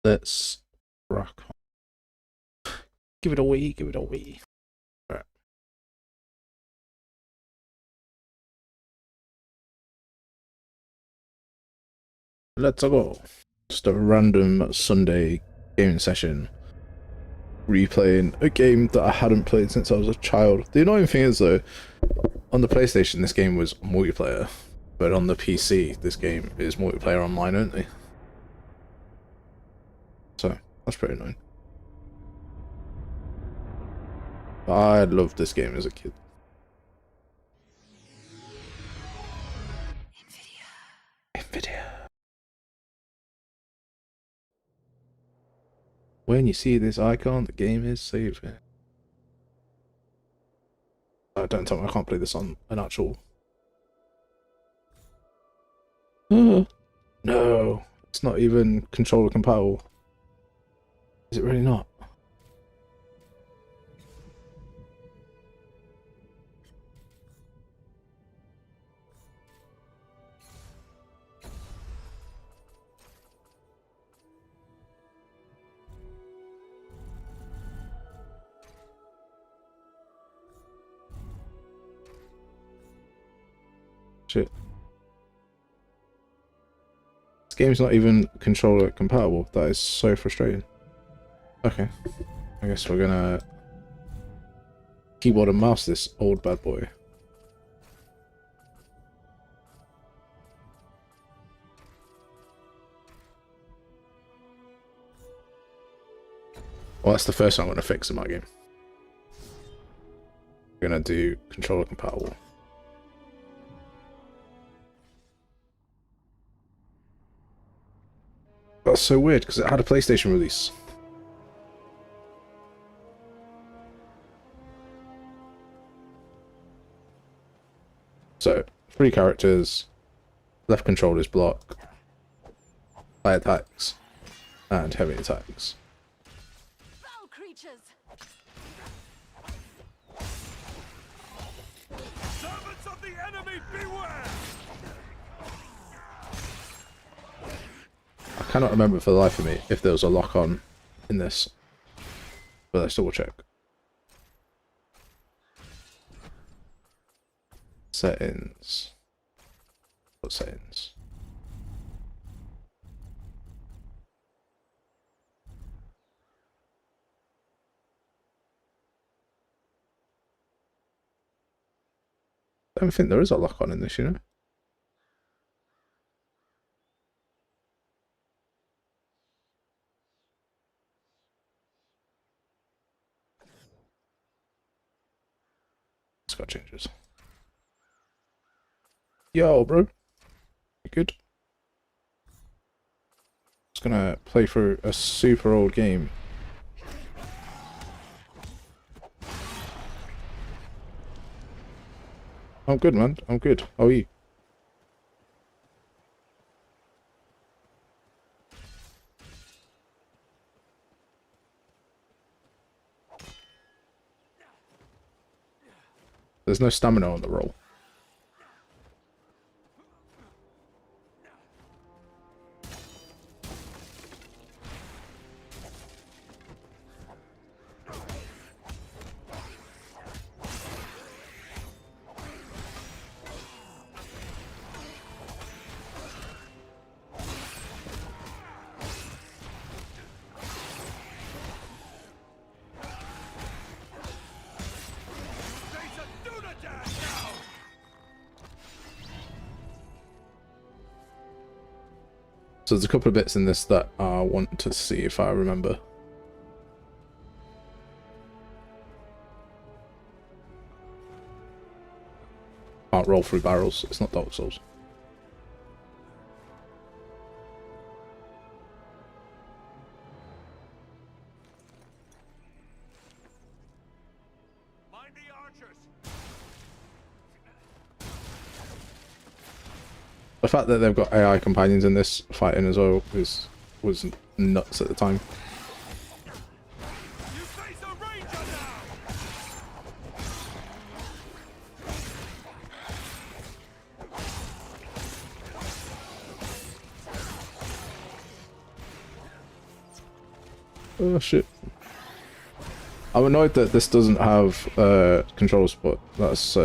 Let's rock on. Give it a wee, give it a wee. Right. Let's go. Just a random Sunday gaming session. Replaying a game that I hadn't played since I was a child. The annoying thing is though, on the PlayStation this game was multiplayer, but on the PC this game is multiplayer online only. So that's pretty annoying. I loved this game as a kid. Nvidia. When you see this icon, the game is saving. Oh, don't tell me I can't play this on an actual... No, it's not even controller compatible. Is it really not? Shit. This game's not even controller compatible. That is so frustrating. Okay. I guess we're gonna keyboard and mouse this old bad boy. Well, that's the first thing I'm gonna fix in my game. We're gonna do controller compatible. That's so weird because it had a PlayStation release. So, 3 characters, left control is block, high attacks, and heavy attacks. Foul creatures. Servants of the enemy, beware! I cannot remember for the life of me if there was a lock-on in this, but let's double check. Settings. What settings? I don't think there is a lock-on in this, you know? It's got changes. Yo, bro. You good? Just gonna play through a super old game. I'm good, man. I'm good. How are you? There's no stamina on the roll. So there's a couple of bits in this that I want to see if I remember. Can't roll through barrels, it's not Dark Souls. Mind the archers! The fact that they've got AI companions in this fighting as well was nuts at the time. You face a ranger now! Oh shit. I'm annoyed that this doesn't have control support. That's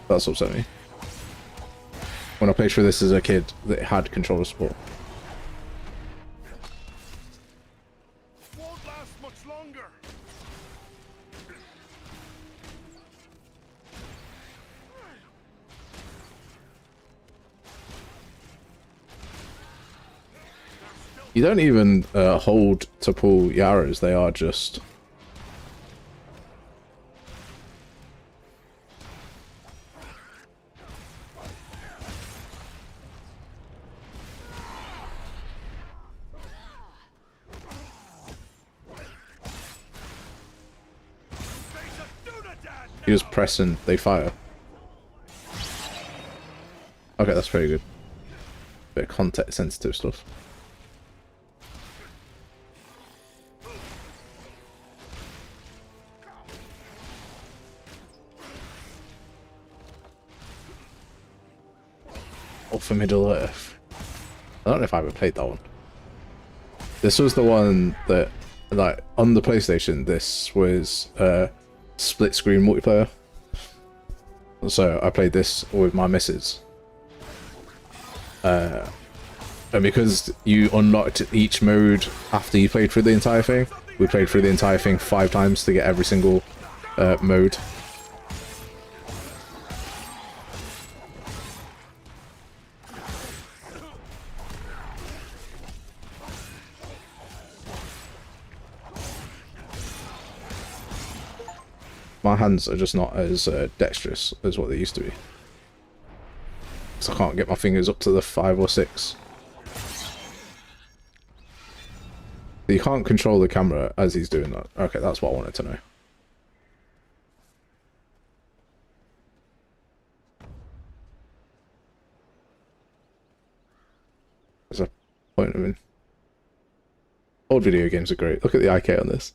upset me. When I played through this as a kid, it had controller support. Won't last much longer. You don't even hold to pull your arrows, they are just... You just press and they fire. Okay, that's pretty good. Bit of context sensitive stuff. Oh, for Middle Earth. I don't know if I ever played that one. This was the one that, like, on the PlayStation, this was split screen multiplayer. So I played this with my missus. And because you unlocked each mode after you played through the entire thing, we played through the entire thing 5 times to get every single mode. My hands are just not as dexterous as what they used to be. So I can't get my fingers up to the 5 or 6. You can't control the camera as he's doing that. Okay, that's what I wanted to know. There's a point of it. Old video games are great. Look at the IK on this.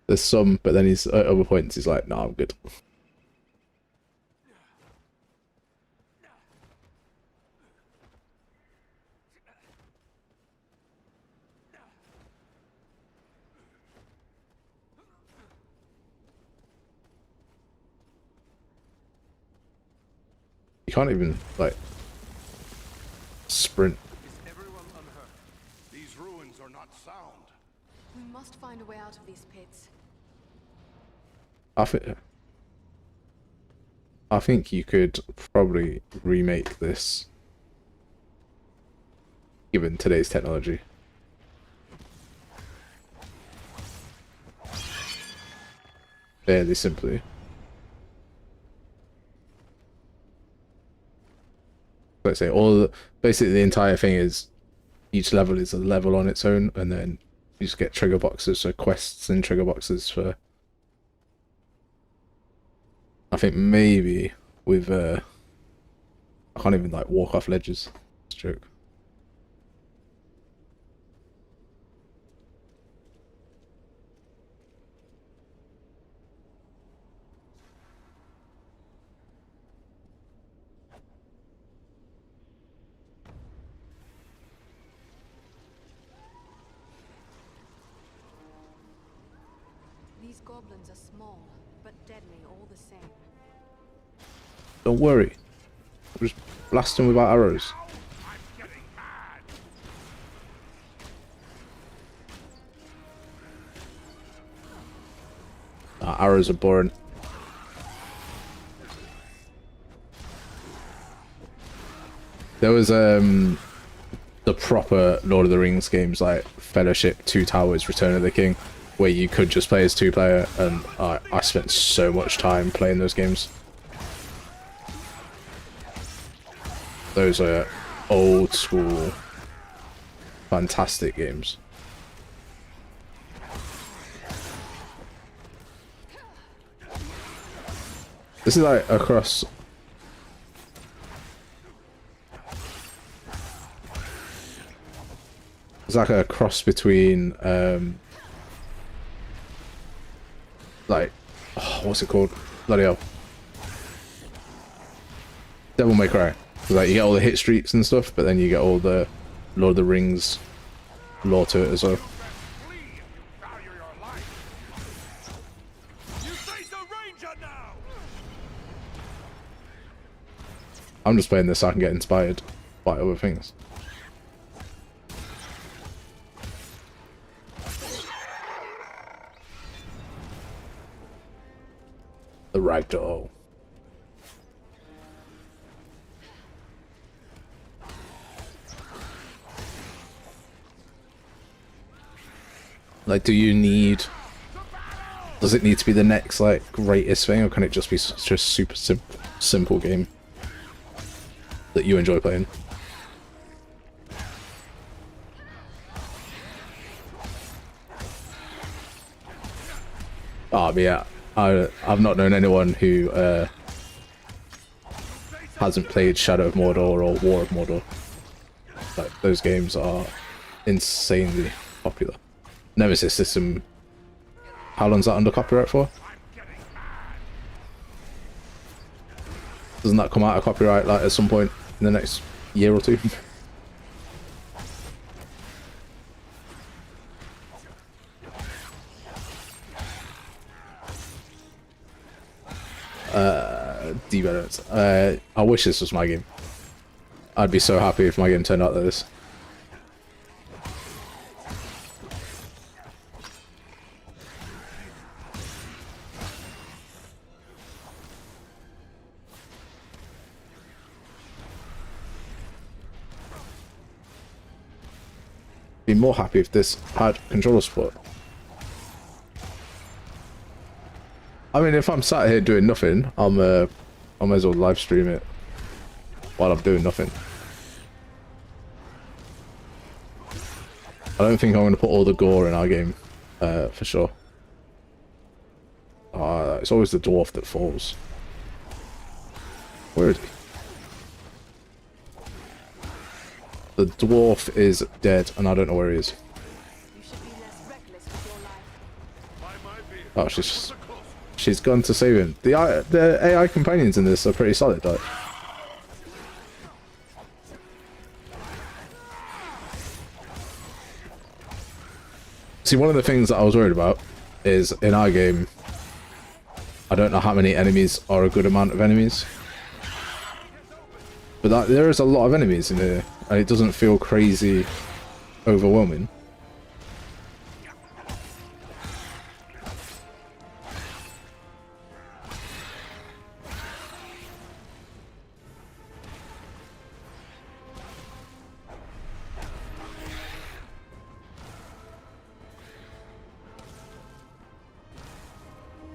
There's some, but then he's at other points he's like, "Nah, I'm good." You can't even like sprint. Is everyone unhurt? These ruins are not sound. We must find a way out of these pits. I think you could probably remake this given today's technology. Fairly simply. Let's say basically the entire thing is each level is a level on its own, and then you just get trigger boxes, so quests and trigger boxes for. I think maybe with I can't even like walk off ledges. It's a joke. These goblins are small, but deadly all the same. Don't worry. We'll just blast them with our arrows. I'm getting mad. Our arrows are boring. There was the proper Lord of the Rings games like Fellowship, Two Towers, Return of the King, where you could just play as 2-player, and I spent so much time playing those games. Those are old school, fantastic games. This is like across. It's like a cross between like, oh, what's it called? Bloody hell. Devil May Cry. Like you get all the hit streaks and stuff, but then you get all the Lord of the Rings lore to it as well. Flee if you value your life. You face a ranger now. I'm just playing this so I can get inspired by other things. The ragdoll. Like, does it need to be the next, like, greatest thing, or can it just be just super simple game that you enjoy playing? Oh, but yeah, I've not known anyone who hasn't played Shadow of Mordor or War of Mordor. Like, those games are insanely popular. Nemesis System. How long's that under copyright for? Doesn't that come out of copyright like at some point in the next year or two? Developed. I wish this was my game. I'd be so happy if my game turned out like this. Be more happy if this had controller support. I mean, if I'm sat here doing nothing, I might as well live stream it while I'm doing nothing. I don't think I'm going to put all the gore in our game, for sure. It's always the dwarf that falls. Where is he? The dwarf is dead, and I don't know where he is. You should be less reckless with your life. Oh, she's gone to save him. The AI companions in this are pretty solid, though. See, one of the things that I was worried about is in our game, I don't know how many enemies are a good amount of enemies. But there is a lot of enemies in here, and it doesn't feel crazy overwhelming.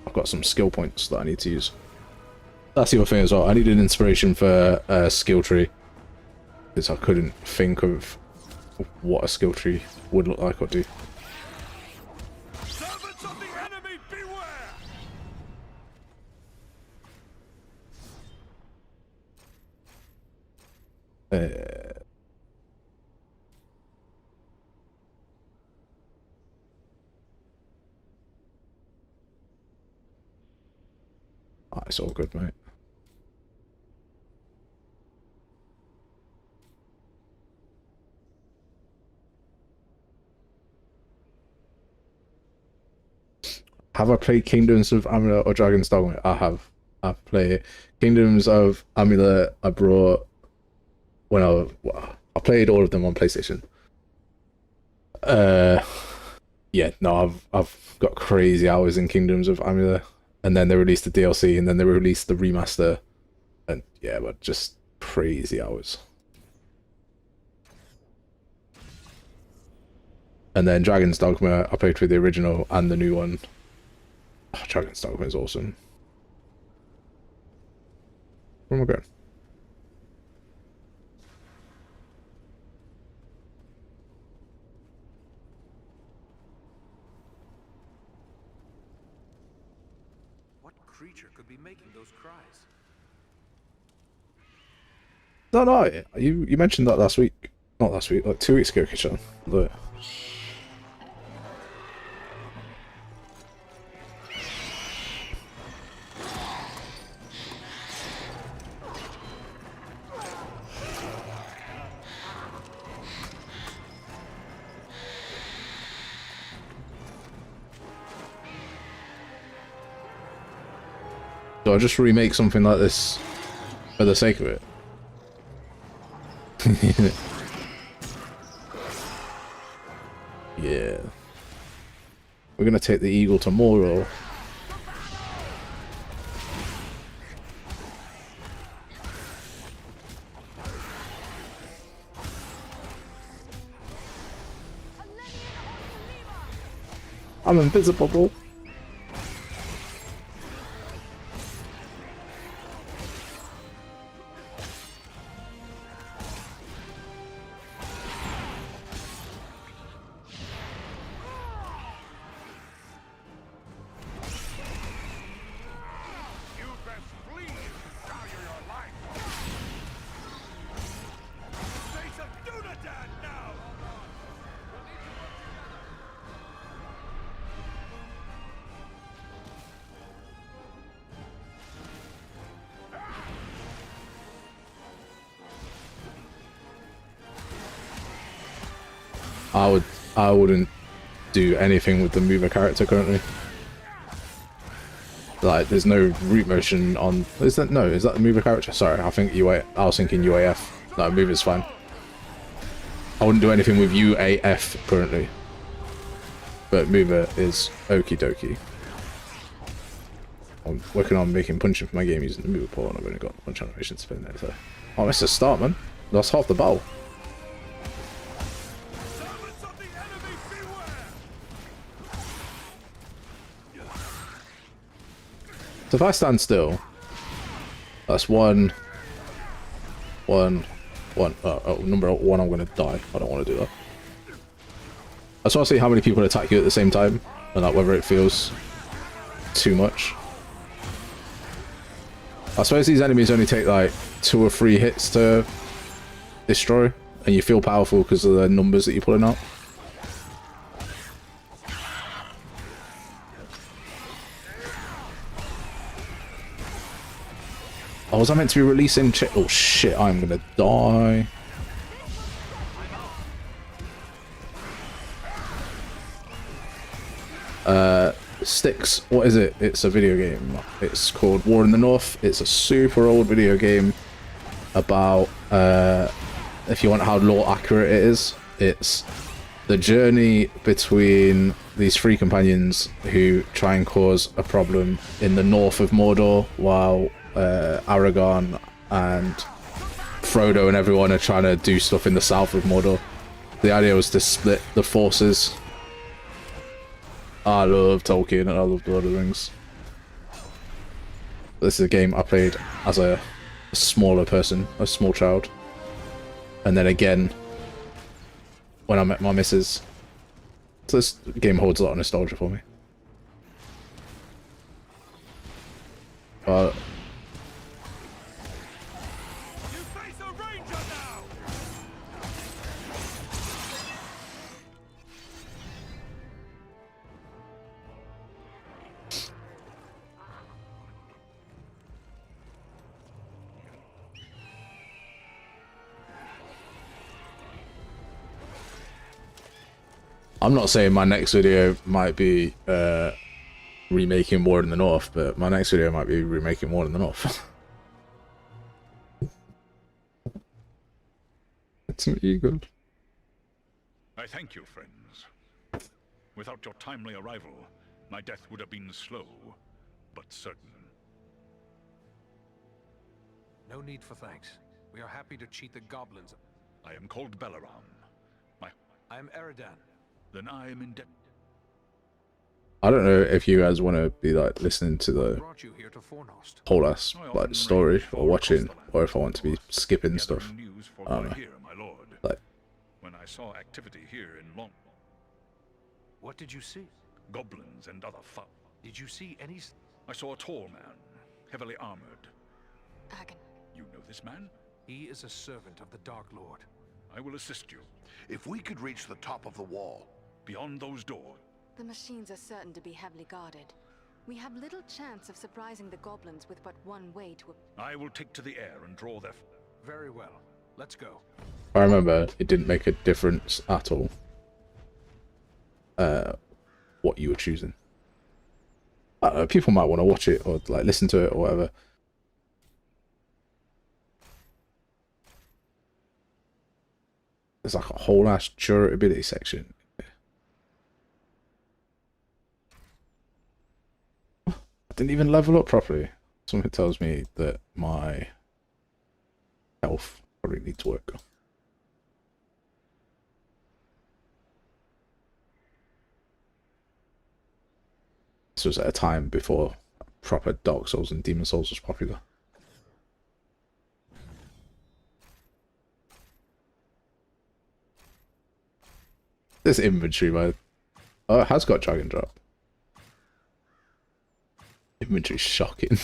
I've got some skill points that I need to use. That's the other thing as well. I needed inspiration for a skill tree, because I couldn't think of what a skill tree would look like or do. Servants of the enemy, beware! It's all good, mate. Have I played Kingdoms of Amulet or Dragon's Dogma? I have. I've played Kingdoms of Amulet. I brought when I played all of them on PlayStation. Yeah, no, I've got crazy hours in Kingdoms of Amulet, and then they released the DLC, and then they released the remaster, and yeah, but just crazy hours. And then Dragon's Dogma, I played through the original and the new one. Oh, Dragon's Dogma is awesome. Where am I going? What creature could be making those cries? No, you mentioned that last week. Not last week, like 2 weeks ago, Kishan. Look. Do I just remake something like this for the sake of it? Yeah. We're gonna take the eagle to Mordor. I'm invisible. You best flee if you value your life. Say some Dunadan now! I wouldn't do anything with the mover character currently. Like, there's no root motion on. Is that the mover character? Sorry, I was thinking UAF. No, mover's fine. I wouldn't do anything with UAF currently, but mover is okie dokie. I'm working on making punching for my game using the mover port, and I've only got punch animation to spin there. So, oh, that's a start, man. That's half the battle. Servants of the enemy, beware! So if I stand still, that's one. Number one, I'm gonna die. I don't want to do that. I just want to see how many people attack you at the same time, and like whether it feels too much. I suppose these enemies only take like 2 or 3 hits to destroy, and you feel powerful because of the numbers that you're pulling out. Oh, was I meant to be releasing oh shit, I'm gonna die. Sticks, what is it? It's a video game. It's called War in the North. It's a super old video game about, if you want how lore accurate it is, it's the journey between these 3 companions who try and cause a problem in the north of Mordor while Aragorn and Frodo and everyone are trying to do stuff in the south of Mordor. The idea was to split the forces. I love Tolkien and I love Lord of the Rings. This is a game I played as a smaller person, a small child. And then again, when I met my missus. So this game holds a lot of nostalgia for me. You face a ranger now! I'm not saying my next video might be remaking War in the North, but my next video might be remaking War in the North. It's an eagle. I thank you, friends. Without your timely arrival, my death would have been slow, but certain. No need for thanks. We are happy to cheat the goblins. I am called Balaram. I am Eridan. Then I am in debt. I don't know if you guys want to be like listening to the Brought you here to Fornost. whole ass like story or watching, or if I want to be skipping stuff. News for I don't know. here, my lord. Like, When I saw activity here in Long, What did you see? goblins and other foul. Did you see any... I saw a tall man, heavily armored. Agon. You know this man? He is a servant of the Dark Lord. I will assist you. If we could reach the top of the wall. Beyond those doors. The machines are certain to be heavily guarded. We have little chance of surprising the goblins with but one way to... I will take to the air and draw their... Very well. Let's go. I remember it didn't make a difference at all. What you were choosing. I don't know, people might want to watch it or like listen to it or whatever. There's like a whole ass durability section. I didn't even level up properly. Something tells me that my health probably needs work. This was at a time before proper Dark Souls and Demon Souls was popular. This inventory, man. Oh, it has got drag and drop. Inventory's shocking.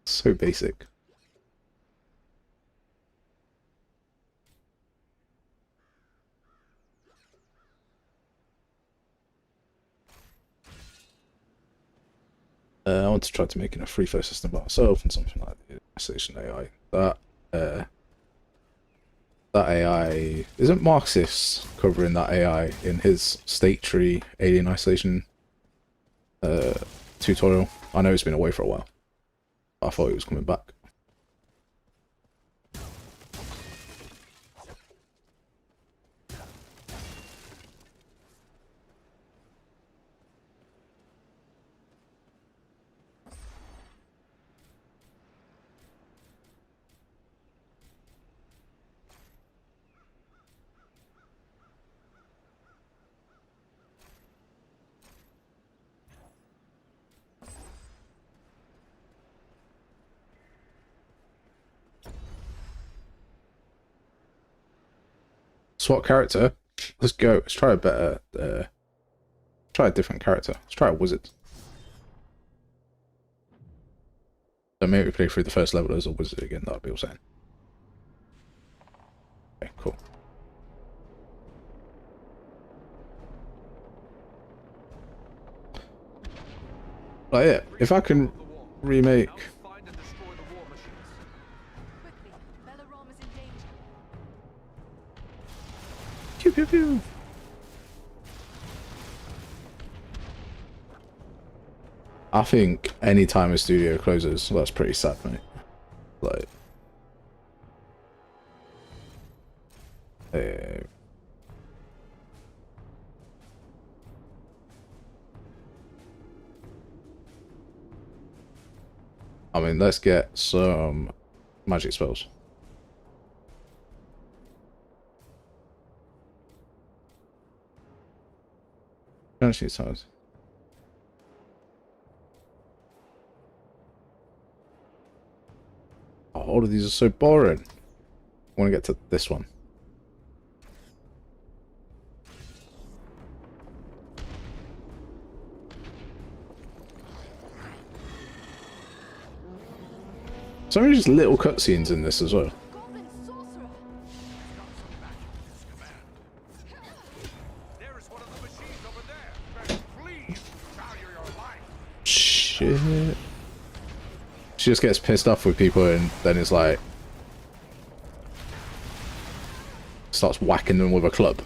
So basic. I want to try to make a free flow system by myself and something like the Isolation AI. That AI isn't Marxist covering that AI in his state tree alien isolation tutorial. I know it's been away for a while. I thought he was coming back. Swap character. Let's go. Let's try a better. Try a different character. Let's try a wizard. So maybe play through the first level as a wizard again. That'd be all saying. Okay, cool. Like, yeah, if I can remake. Pew, pew, pew. I think any time a studio closes, that's pretty sad, mate. Like, I mean, let's get some magic spells. Actually, size. Oh, all of these are so boring. I want to get to this one. So many just little cutscenes in this as well. Shit. She just gets pissed off with people and then is like starts whacking them with a club.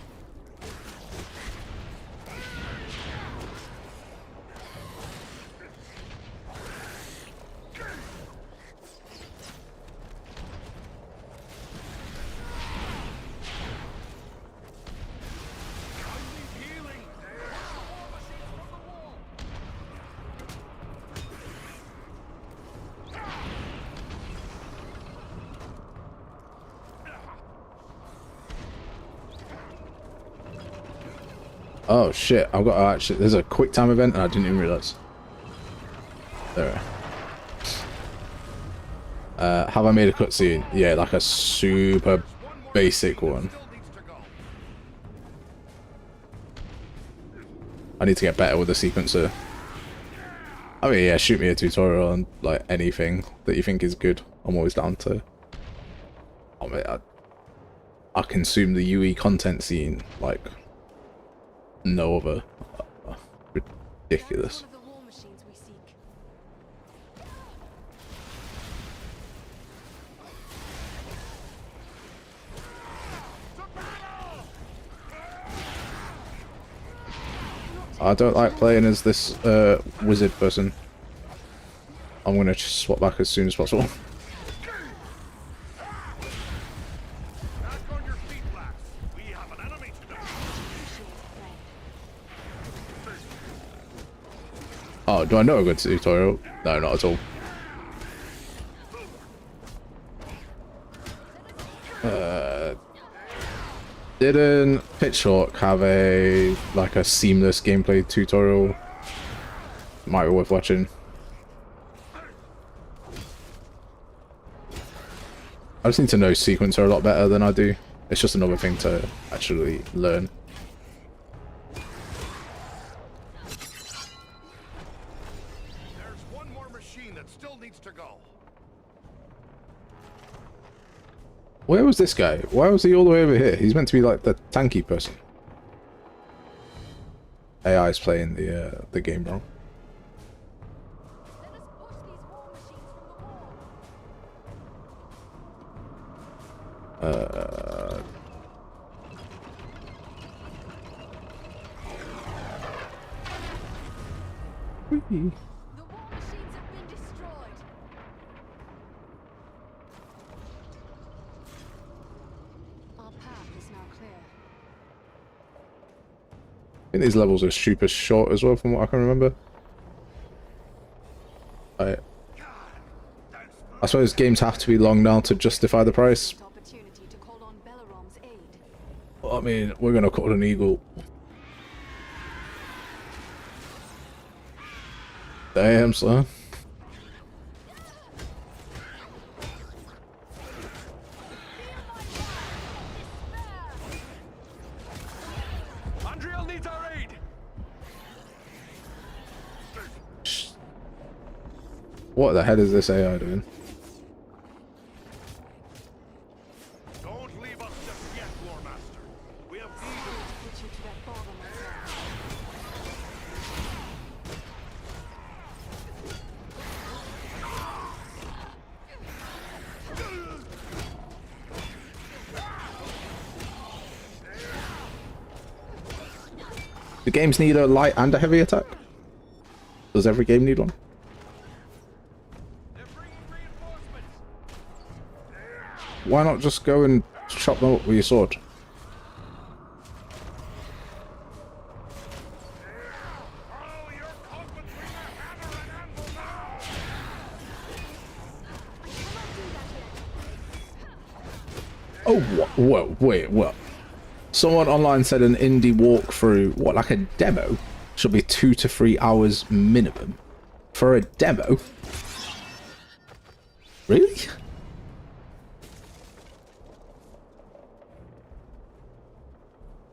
Oh shit, I've got actually, there's a quick time event and I didn't even realise. There. Have I made a cutscene? Yeah, like a super basic one. I need to get better with the sequencer. I mean, yeah, shoot me a tutorial on like anything that you think is good. I'm always down to. I mean, I consume the UE content scene like no other. Ridiculous. I don't like playing as this wizard person. I'm gonna just swap back as soon as possible. Back on your feet, lads. We have an enemy to know. Oh, do I know a good tutorial? No, not at all. Didn't Pitchfork have a seamless gameplay tutorial? Might be worth watching. I just need to know sequencer a lot better than I do. It's just another thing to actually learn. There's one more machine that still needs to go. Where was this guy? Why was he all the way over here? He's meant to be like the tanky person. AI's playing the game wrong. The war machines have been destroyed. Our path is now clear. I think these levels are super short as well, from what I can remember. I suppose games have to be long now to justify the price. Opportunity to call on Belarom's aid. Well, I mean, we're gonna call it an eagle. Damn, son. Andriel needs our aid. What the hell is this AI doing? Don't leave us just yet, Lore Master. We have needed. Get you to that bottom of that. Do games need a light and a heavy attack? Does every game need one? They're bringing reinforcements. Why not just go and chop them up with your sword? Oh, you're caught between a hammer and anvil now. Oh, whoa, wait, what? Someone online said an indie walkthrough, what, like a demo, should be 2 to 3 hours minimum. For a demo? Really?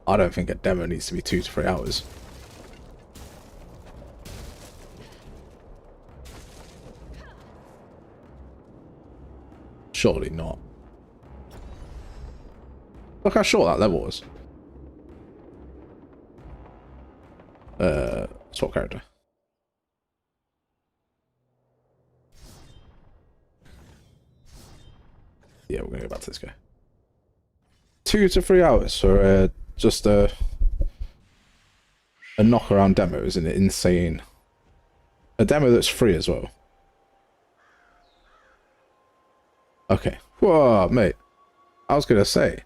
I don't think a demo needs to be 2 to 3 hours. Surely not. Look how short that level was. Swap character. Yeah, we're gonna go back to this guy. 2 to 3 hours for just a knock around demo, isn't it? Insane. A demo that's free as well. Okay. Whoa, mate. I was gonna say.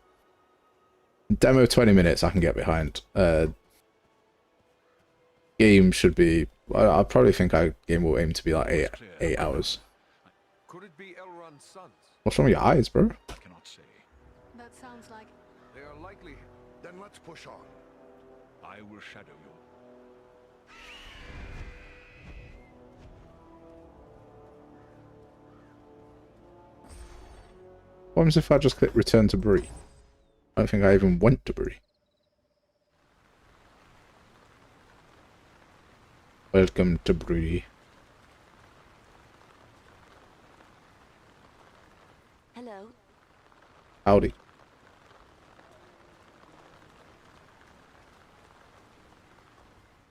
Demo 20 minutes I can get behind. Game should be... I probably think our game will aim to be like 8 hours. Could it be Elrond's sons? What's wrong with your eyes, bro? I cannot say. That sounds like They are likely. Then let's push on. I will shadow you. What happens if I just click return to Bree? I don't think I even went to Bree. Welcome to Bree. hello. Howdy.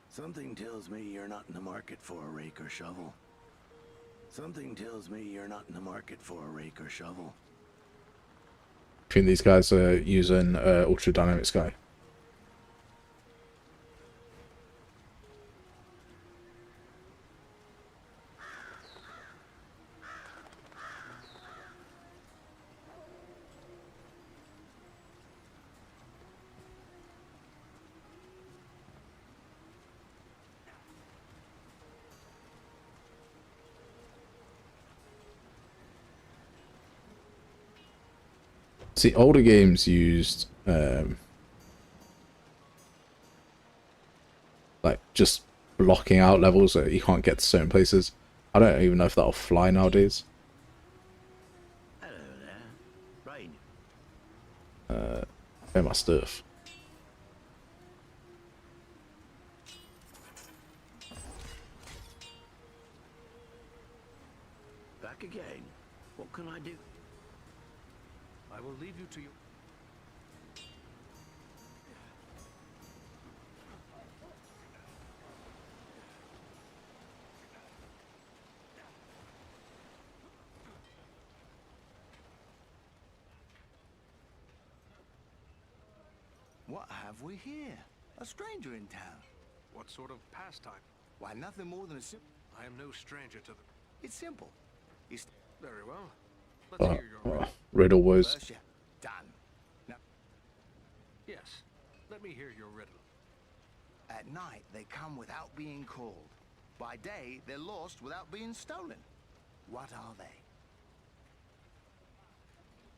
Something tells me you're not in the market for a rake or shovel. Something tells me you're not in the market for a rake or shovel. I think these guys are using Ultra Dynamic Sky. See, older games used like just blocking out levels so you can't get to certain places. I don't even know if that'll fly nowadays. Hello there. Right. Where my stuff? Back again. What can I do? I will leave you to your... What have we here? A stranger in town. What sort of pastime? Why, nothing more than I am no stranger to the... It's simple. It's Very well. Let's hear your riddle. Riddle was first, yeah, done. Now, Yes. Let me hear your riddle. at night, they come without being called. By day, they're lost without being stolen. What are they?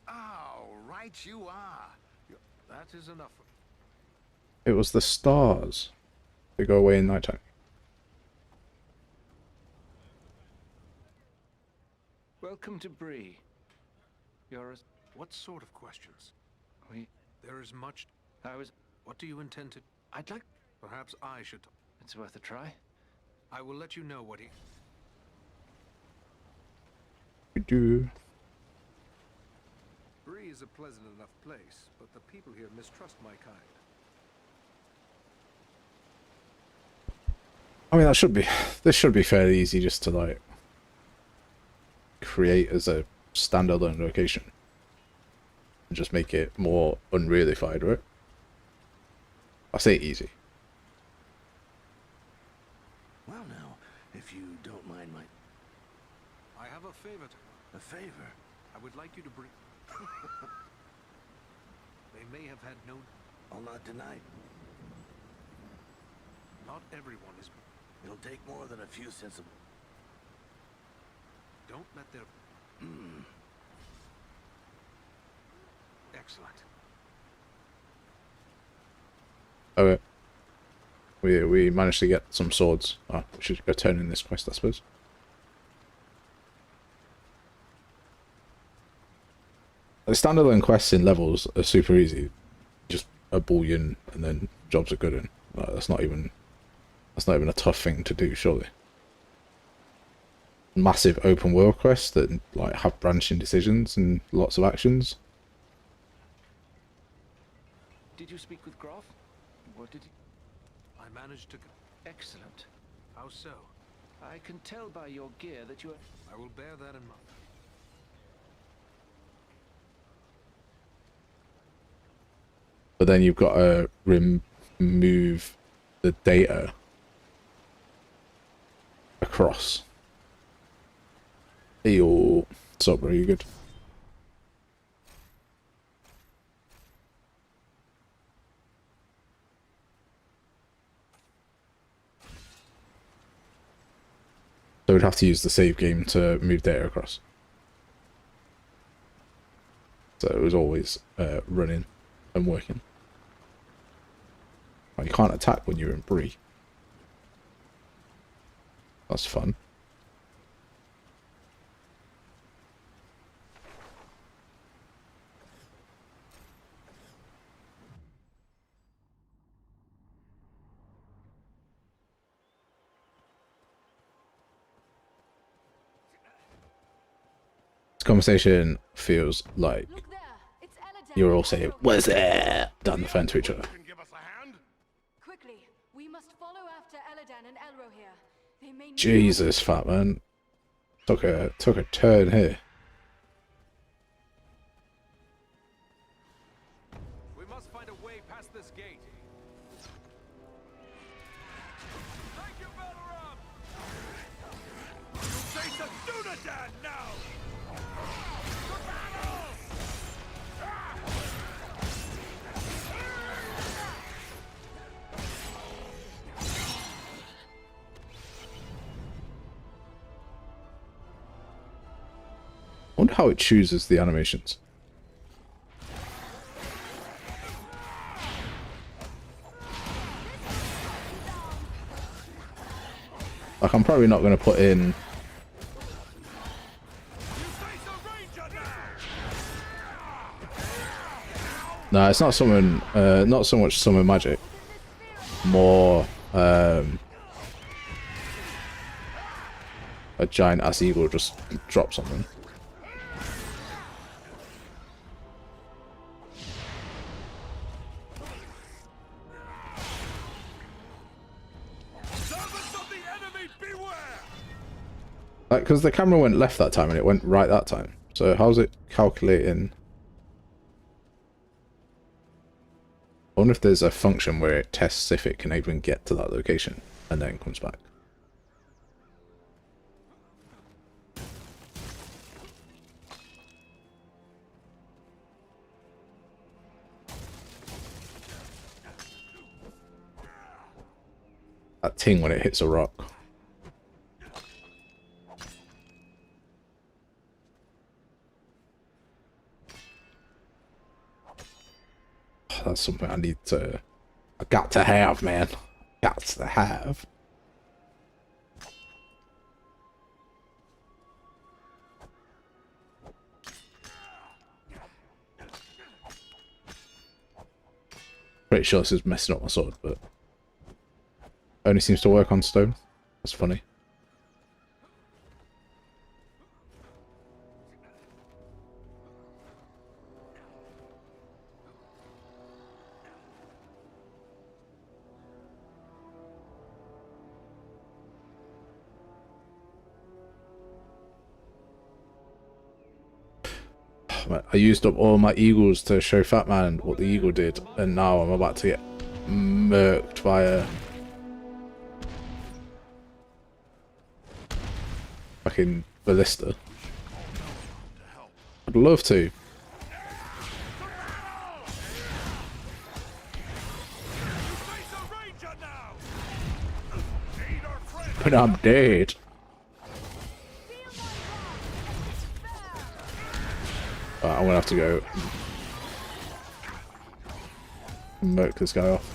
Oh, right you are. That is enough. it was the stars. They go away in nighttime. Welcome to Bree. You're a... What sort of questions? We... There is much... I was... What do you intend to... I'd like... Perhaps I should... It's worth a try. I will let you know what he... Do. Bree is a pleasant enough place, but the people here mistrust my kind. I mean, this should be fairly easy just to like create as a standalone location and just make it more unrealified, right? I say easy. Well, now, if you don't mind my... I have a favor to... A favor? I would like you to bring... They may have had no... I'll not deny. Not everyone is... It'll take more than a few sensible... Don't let their... Excellent. Okay. We managed to get some swords. Oh, we should go turn in this quest, I suppose. The standalone quests in levels are super easy. Just a boolean and then jobs are good in. That's not even a tough thing to do, surely. Massive open world quests that like have branching decisions and lots of actions. Did you speak with Graf? What did he... I managed to... Excellent. How so? I can tell by your gear that you are... I will bear that in mind. But then you've got to remove the data across. Hey, yo. What's up, bro? You good? So we'd have to use the save game to move data across. So it was always running and working. Oh, you can't attack when you're in Bree. That's fun. This conversation feels like Look there. It's Aladan. you're all saying, "What's there?" down the phone to each other. Can give us a hand? Quickly, we must follow after Aladan and Elro here. They may need... Jesus, fat man. Took a turn here. We must find a way past this gate. Thank you, Balaram! Face a Dunadan now! For battle! I wonder how it chooses the animations. Like, I'm probably not going to put in... No, it's not summon, not so much summon magic. More, a giant ass eagle just drop something. Like, because the camera went left that time and it went right that time. So how's it calculating? I wonder if there's a function where it tests if it can even get to that location and then comes back. That ting when it hits a rock. That's something I need to... I got to have, man. Got to have. Pretty sure this is messing up my sword, but... only seems to work on stone. That's funny. I used up all my eagles to show Fat Man what the eagle did, and now I'm about to get murked by a fucking ballista. I'd love to. But I'm dead. I'm gonna have to go murk this guy off.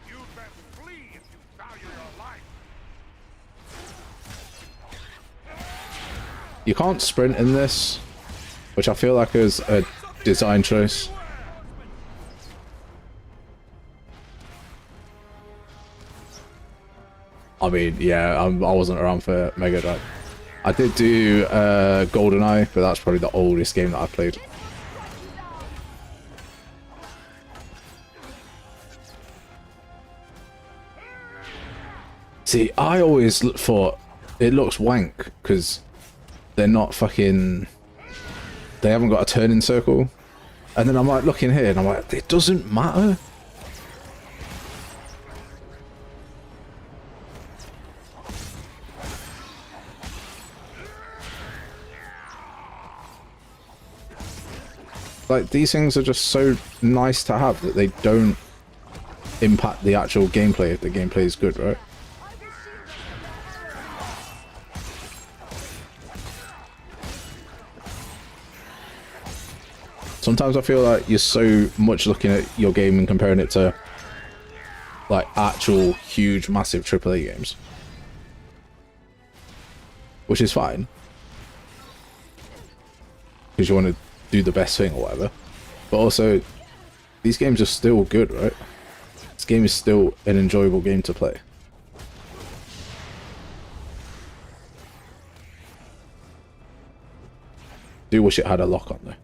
You best flee if you value your life. You can't sprint in this, which I feel like is a design choice. I mean, yeah, I wasn't around for Mega Drive. I did do GoldenEye, but that's probably the oldest game that I played. See, I always thought it looks wank because they're not fucking... They haven't got a turning circle. And then I'm like looking here and I'm like, it doesn't matter. Like, these things are just so nice to have that they don't impact the actual gameplay if the gameplay is good, right? Sometimes I feel like you're so much looking at your game and comparing it to like actual huge massive AAA games, which is fine because you want to do the best thing or whatever, but also these games are still good, right? This game is still an enjoyable game to play. Do wish it had a lock on though.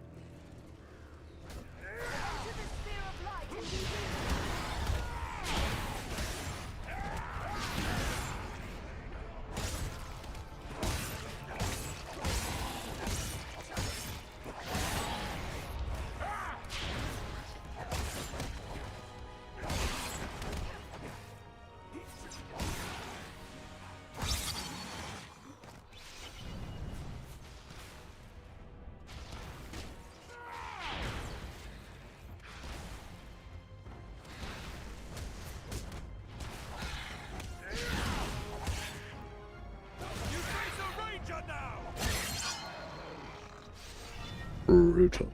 brutal.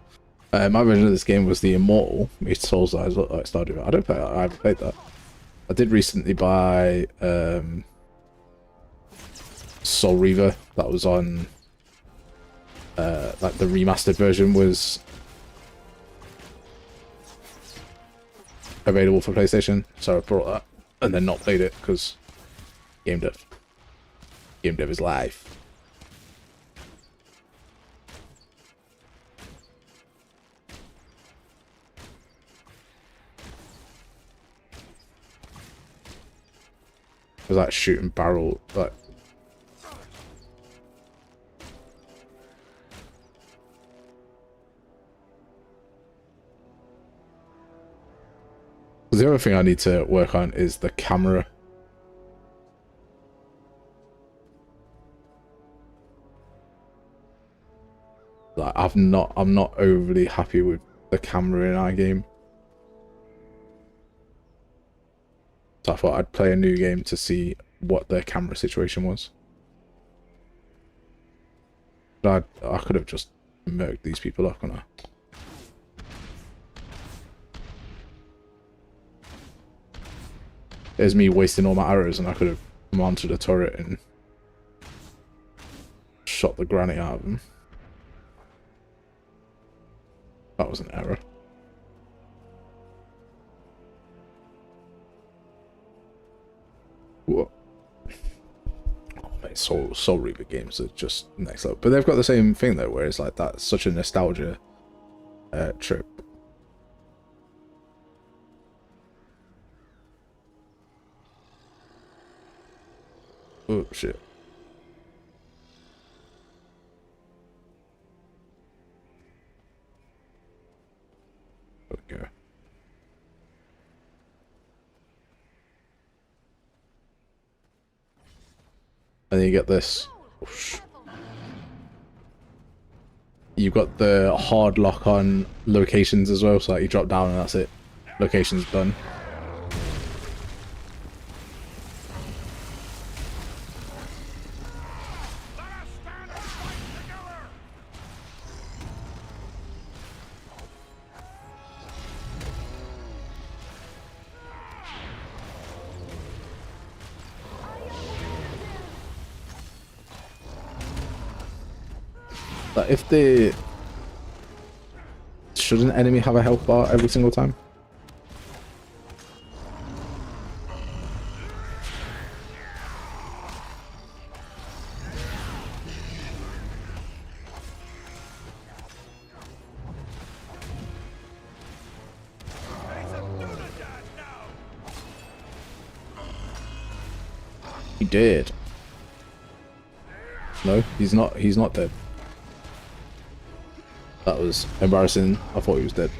My version of this game was the Immortal meets Souls Eyes like Stardew. I don't play that. I haven't played that. I did recently buy Soul Reaver. That was on like the remastered version was available for PlayStation, so I brought that and then not played it because game dev is life. It was like shooting barrel, like the other thing I need to work on is the camera. Like I'm not overly happy with the camera in our game. So I thought I'd play a new game to see what the camera situation was. But I could have just murked these people up, couldn't I? There's me wasting all my arrows and I could have mounted a turret and shot the granny out of them. That was an error. What? Oh mate, Soul Reaver games are just next level. But they've got the same thing though, where it's like that's such a nostalgia trip. Oh shit. There we go. And then you get this. Oosh. You've got the hard lock on locations as well, so like you drop down and that's it. Location's done. But if the... Should an enemy have a health bar every single time? He did. No, he's not dead. That was embarrassing. I thought he was dead.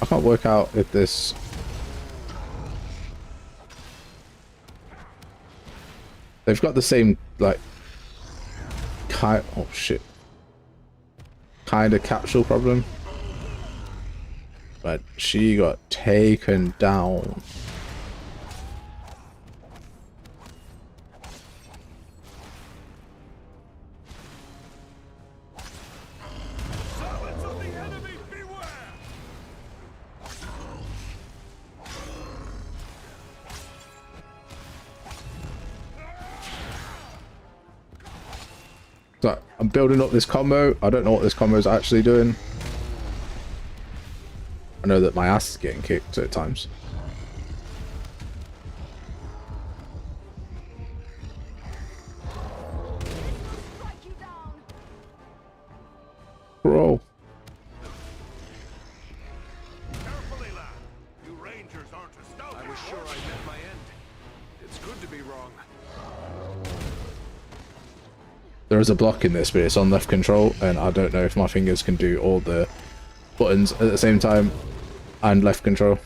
I can't work out if this... They've got the same, like, oh shit, kind of capsule problem, but she got taken down. So I'm building up this combo. I don't know what this combo is actually doing. I know that my ass is getting kicked at times. Bro. Carefully, lad. You rangers aren't a stout. I was sure I met my end. It's good to be wrong. There is a block in this, but it's on left control, and I don't know if my fingers can do all the buttons at the same time and left control.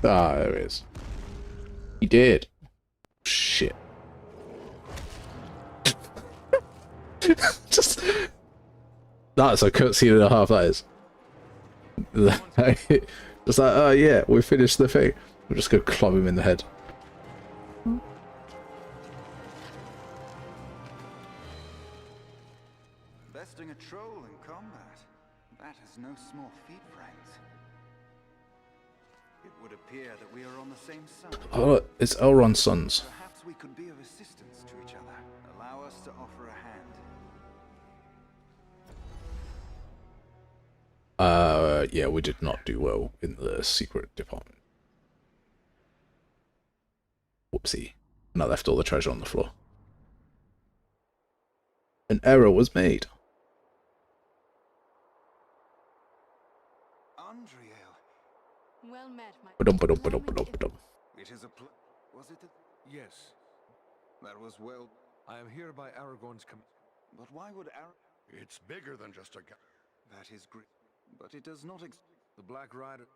Ah, there it is. He did. Shit. Just that's a cutscene and a half. That is. Just like, oh yeah, we finished the thing. We're just gonna club him in the head. Besting a troll in combat. That is no small feat, friends. It would appear that we are on the same side. Oh, look, it's Elrond's sons. Perhaps we could be of assistance to each other. Allow us to offer a hand. Yeah, we did not do well in the secret department. Whoopsie. And I left all the treasure on the floor. An error was made. Andriel. Well met, my... It is a was it a... Yes, That was well... I am here by Aragorn's But why would It's bigger than just a guy. That is great. But it does not the Black Rider.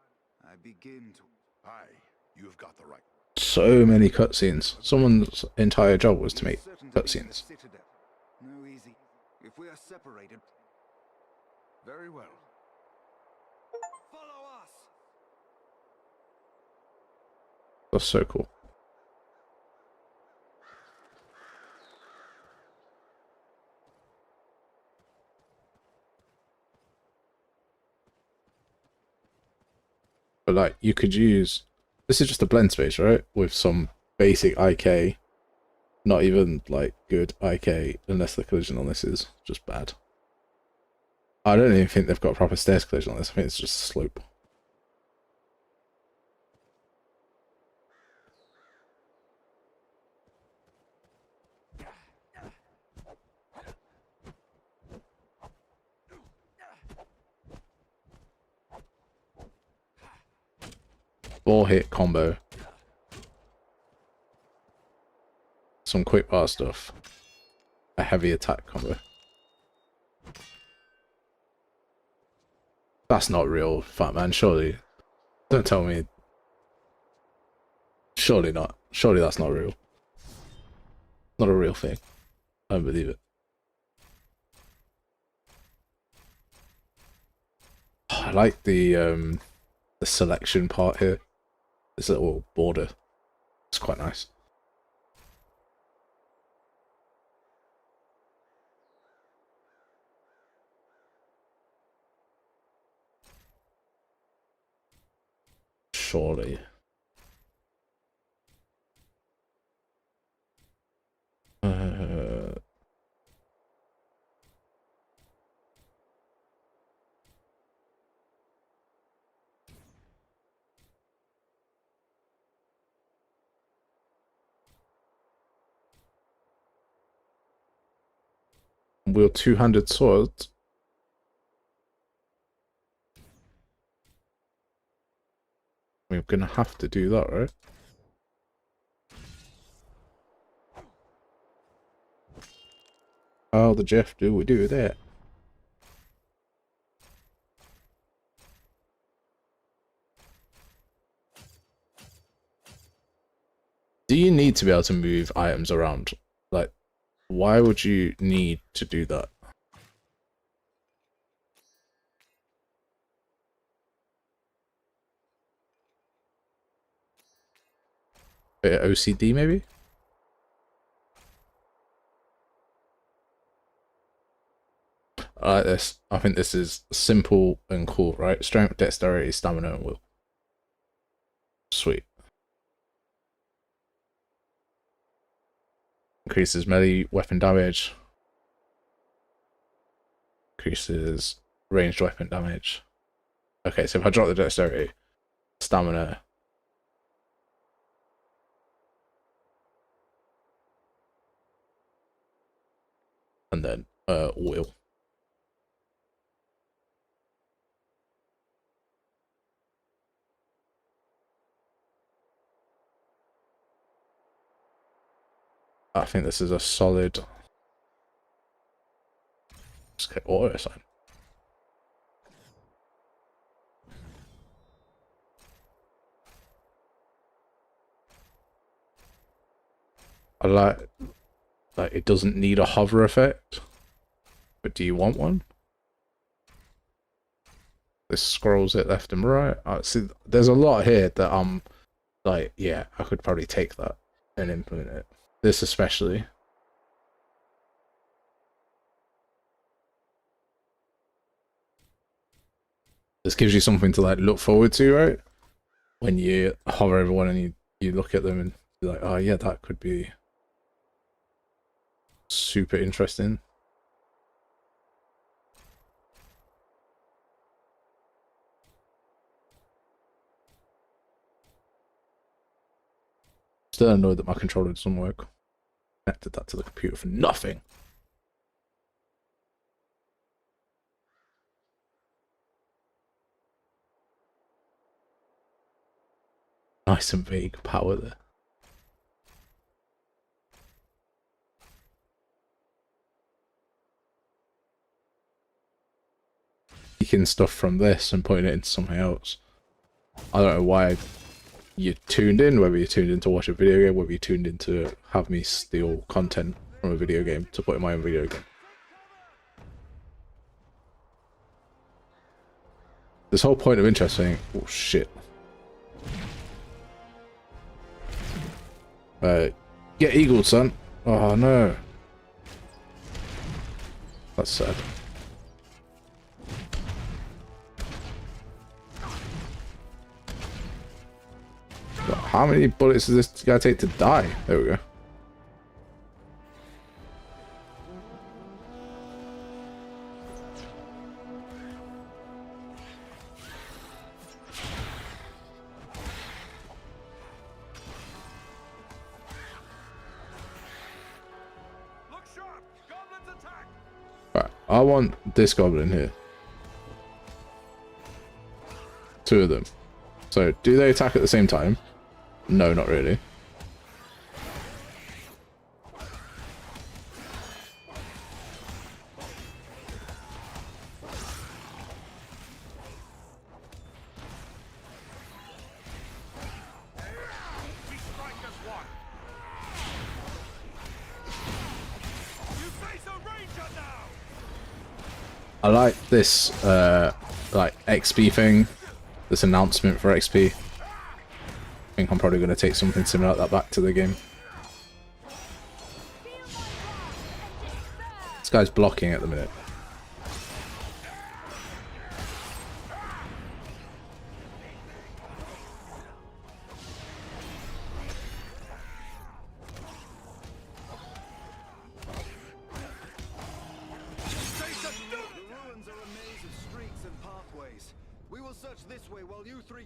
I begin to... Aye, you've got the right. So many cutscenes. Someone's entire job was to make cutscenes. No easy. If we are separated... Very well. Follow us! That's so cool. But like, you could use... This is just a blend space, right? With some basic IK. Not even, like, good IK, unless the collision on this is just bad. I don't even think they've got proper stairs collision on this. I think it's just a slope. Four-hit combo. Some quick bar stuff. A heavy attack combo. That's not real, Fat Man, surely. Don't tell me. Surely not. Surely that's not real. Not a real thing. I don't believe it. I like the selection part here. This little border. It's quite nice. Surely. Wield two-handed swords. We're gonna have to do that, right? How the Jeff do we do that? Do you need to be able to move items around? Like, why would you need to do that? Bit of OCD maybe? I like this. I think this is simple and cool, right? Strength, dexterity, stamina, and will. Sweet. Increases melee weapon damage. Increases ranged weapon damage. Okay, so if I drop the dexterity, stamina. And then will. I think this is a solid. Let's get auto sign. I like it doesn't need a hover effect, but do you want one? This scrolls it left and right. See, there's a lot here that I'm like, yeah, I could probably take that and implement it. This especially. This gives you something to like look forward to, right? When you hover over one and you look at them and you're like, oh yeah, that could be super interesting. Still annoyed that my controller doesn't work. Connected that to the computer for nothing. Nice and vague power there. Taking stuff from this and putting it into something else. I don't know why you tuned in, whether you tuned in to watch a video game, whether you tuned in to have me steal content from a video game to put in my own video game. This whole point of interest thing, oh shit. Get eagled, son. Oh no. That's sad. How many bullets does this guy take to die? There we go. Look sharp! Goblins attack! Right, I want this goblin here. Two of them. So, do they attack at the same time? No, not really. We strike as one! You face a ranger now! I like this, like, XP thing. This announcement for XP. I think I'm probably going to take something similar like that back to the game. This guy's blocking at the minute.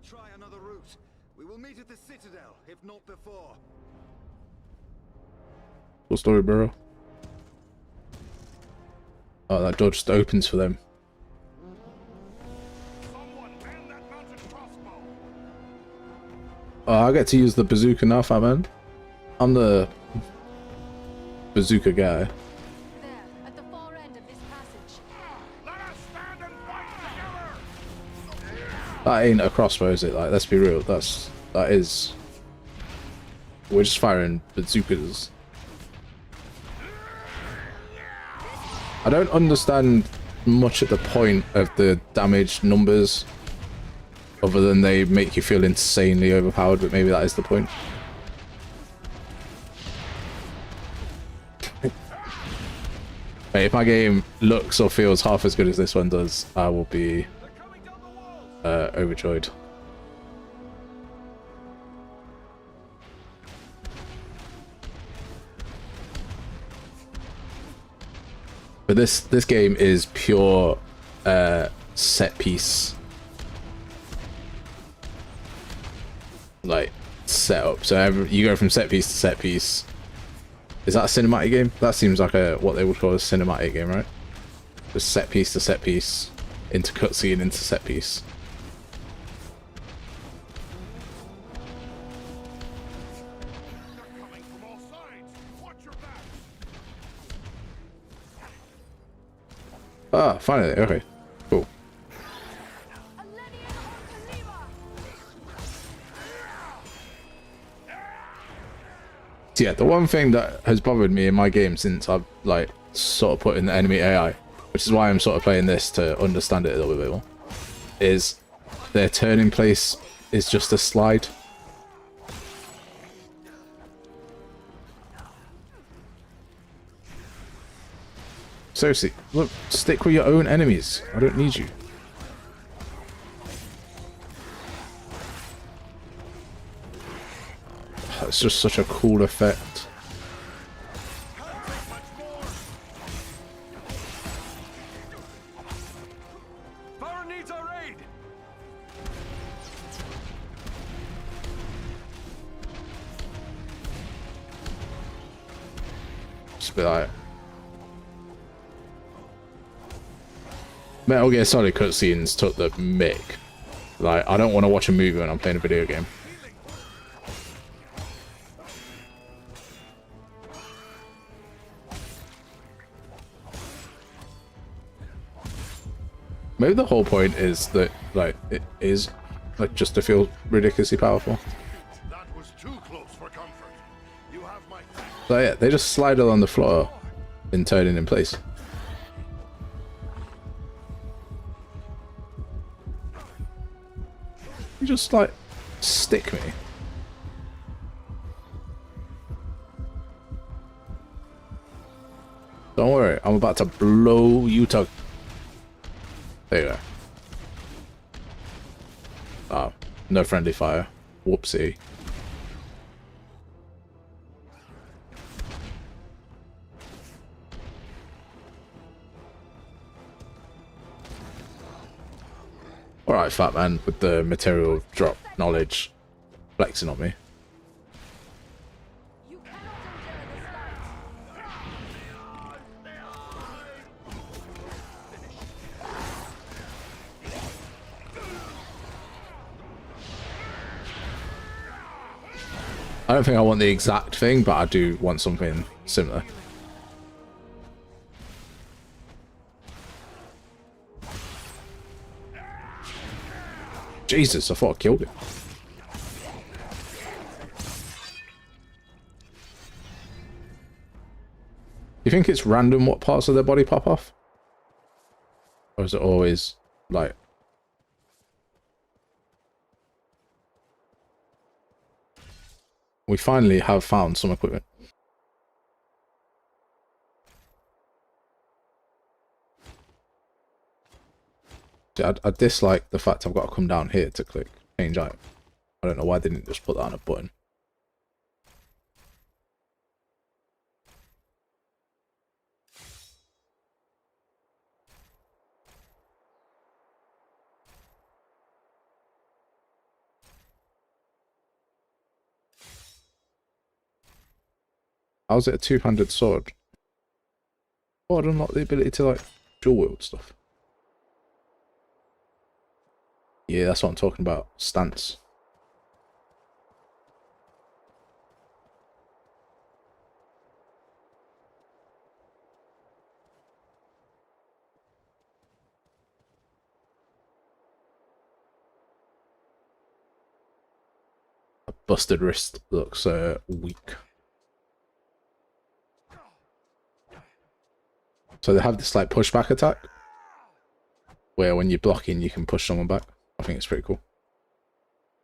Try another route. We will meet at the Citadel, if not before. Cool story, bro. Oh, that door just opens for them. Someone man that mounted crossbow! Oh, I get to use the bazooka now, fat man. I'm the bazooka guy. There, at the far end of this passage. Let us stand and fight together! That ain't a crossbow, is it? Like, let's be real. That is. We're just firing bazookas. I don't understand much at the point of the damage numbers, other than they make you feel insanely overpowered, but maybe that is the point. Hey, if my game looks or feels half as good as this one does, I will be overjoyed. But this game is pure set piece, like setup. So you go from set piece to set piece. Is that a cinematic game? That seems like what they would call a cinematic game, right? Just set piece to set piece, into cutscene, into set piece. They're coming from all sides! Watch your back! Ah, finally. Okay, cool. So yeah, the one thing that has bothered me in my game since I've like sort of put in the enemy AI, which is why I'm sort of playing this to understand it a little bit more, is their turning place is just a slide. Seriously, look, stick with your own enemies. I don't need you. It's just such a cool effect. Baron needs our aid. Just be like, Metal Gear Solid cutscenes took the mick. Like, I don't want to watch a movie when I'm playing a video game. Maybe the whole point is that, like, it is like just to feel ridiculously powerful. That was too close for comfort. You have my... So yeah, they just slide along the floor and turn it in place. You just like stick me. Don't worry, I'm about to blow you to... There you go. Oh, no friendly fire. Whoopsie. Alright, fat man, with the material drop knowledge flexing on me. I don't think I want the exact thing, but I do want something similar. Jesus, I thought I killed it. You think it's random what parts of their body pop off? Or is it always, like... We finally have found some equipment. See, I dislike the fact I've got to come down here to click change item. I don't know why they didn't just put that on a button. How's it a two-handed sword? Oh, I'd unlock the ability to, like, dual wield stuff. Yeah, that's what I'm talking about. Stance. A busted wrist looks weak. So they have this like pushback attack, where when you're blocking you can push someone back. I think it's pretty cool.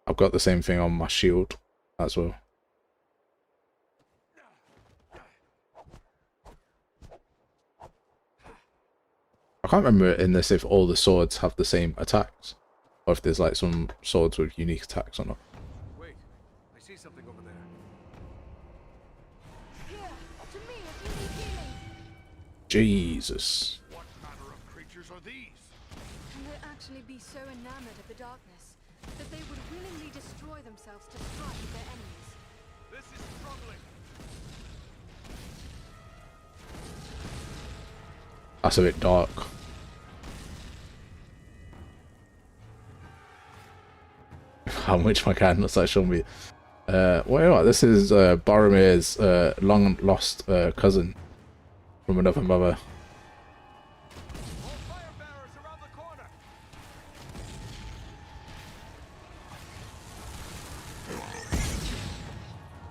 I've got the same thing on my shield as well. I can't remember in this if all the swords have the same attacks, or if there's like some swords with unique attacks or not. Wait, I see something over there. Here, to me if you need healing. Jesus. What manner of creatures are these? Can they actually be so enamored of the darkness that they would willingly destroy themselves to strike their enemies? This is troubling. That's a bit dark. How much my cat looks like showing me. Well, this is Boromir's long lost cousin from another mother. All fire bearers around the corner.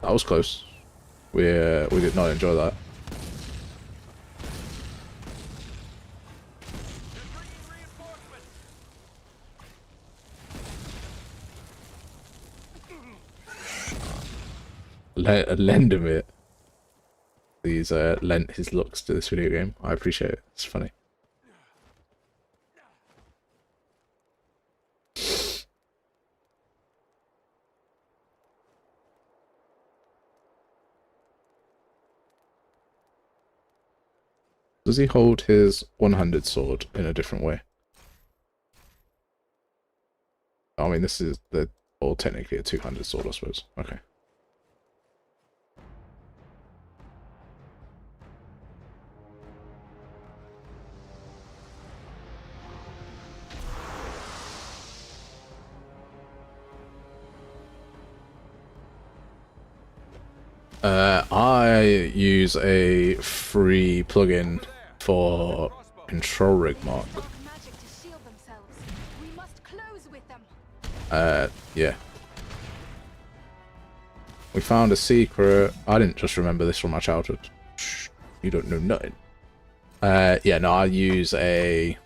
That was close. We did not enjoy that. Lend him it. He's lent his looks to this video game. I appreciate it. It's funny. Does he hold his one-handed sword in a different way? I mean, this is or technically a two-handed sword, I suppose. Okay. I use a free plugin for control rig mark. Magic to shield themselves. We must close with them. Yeah. We found a secret. I didn't just remember this from my childhood. Shh, you don't know nothing. Yeah, no, I use a...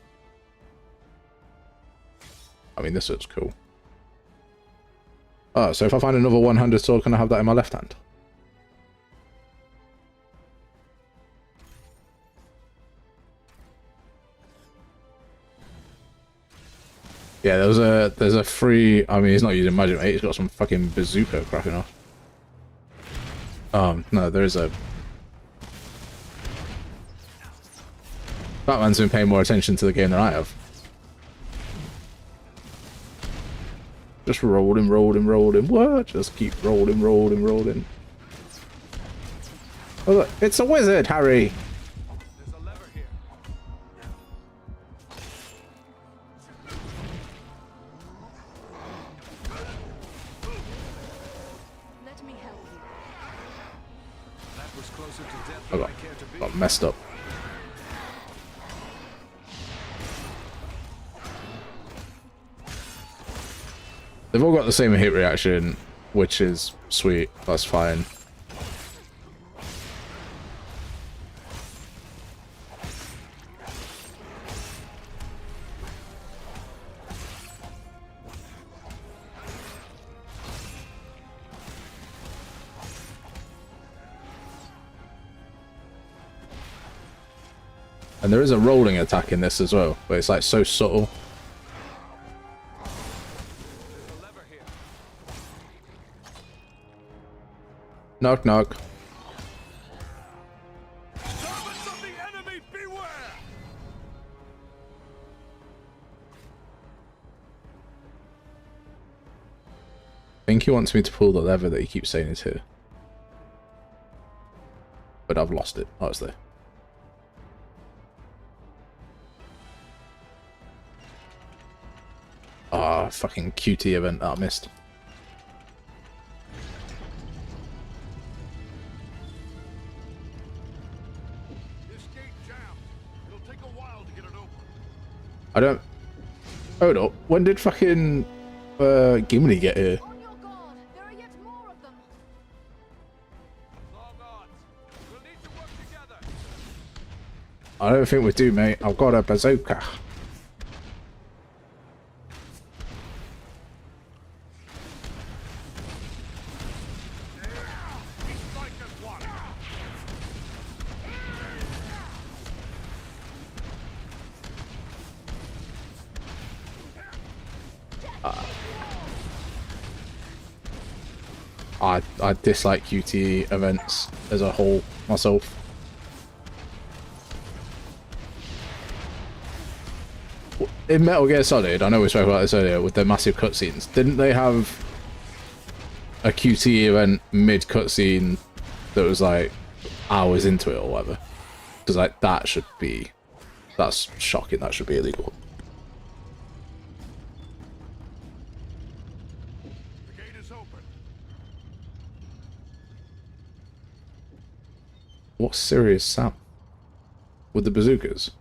I mean, this looks cool. Oh, so if I find another one-handed sword, can I have that in my left hand? Yeah, there's a free... I mean, he's not using magic, mate. He's got some fucking bazooka cracking off. No, there is a... Batman's been paying more attention to the game than I have. Just rolling. What? Just keep rolling. Oh, look, it's a wizard, Harry! There's a lever here. Let me help you. That was closer to death I than I care to be. got messed up. They've all got the same hit reaction, which is sweet. That's fine. And there is a rolling attack in this as well, but it's like so subtle. Knock knock. Servants of the enemy, beware! I think he wants me to pull the lever that he keeps saying is here. But I've lost it. Oh, it's there. Ah, fucking QT event that I missed. This gate jammed. It'll take a while to get it open. I don't... Hold up. When did fucking Gimli get here? On your guard. There are yet more of them. Long odds. We'll need to work together. I don't think we do, mate. I've got a bazooka. Strike as one. I dislike QTE events as a whole myself. In Metal Gear Solid, I know we spoke about this earlier with the massive cutscenes. Didn't they have a QTE event mid cutscene that was like hours into it or whatever? Because like that should be, that's shocking. That should be illegal. The gate is open. What serious Sam with the bazookas?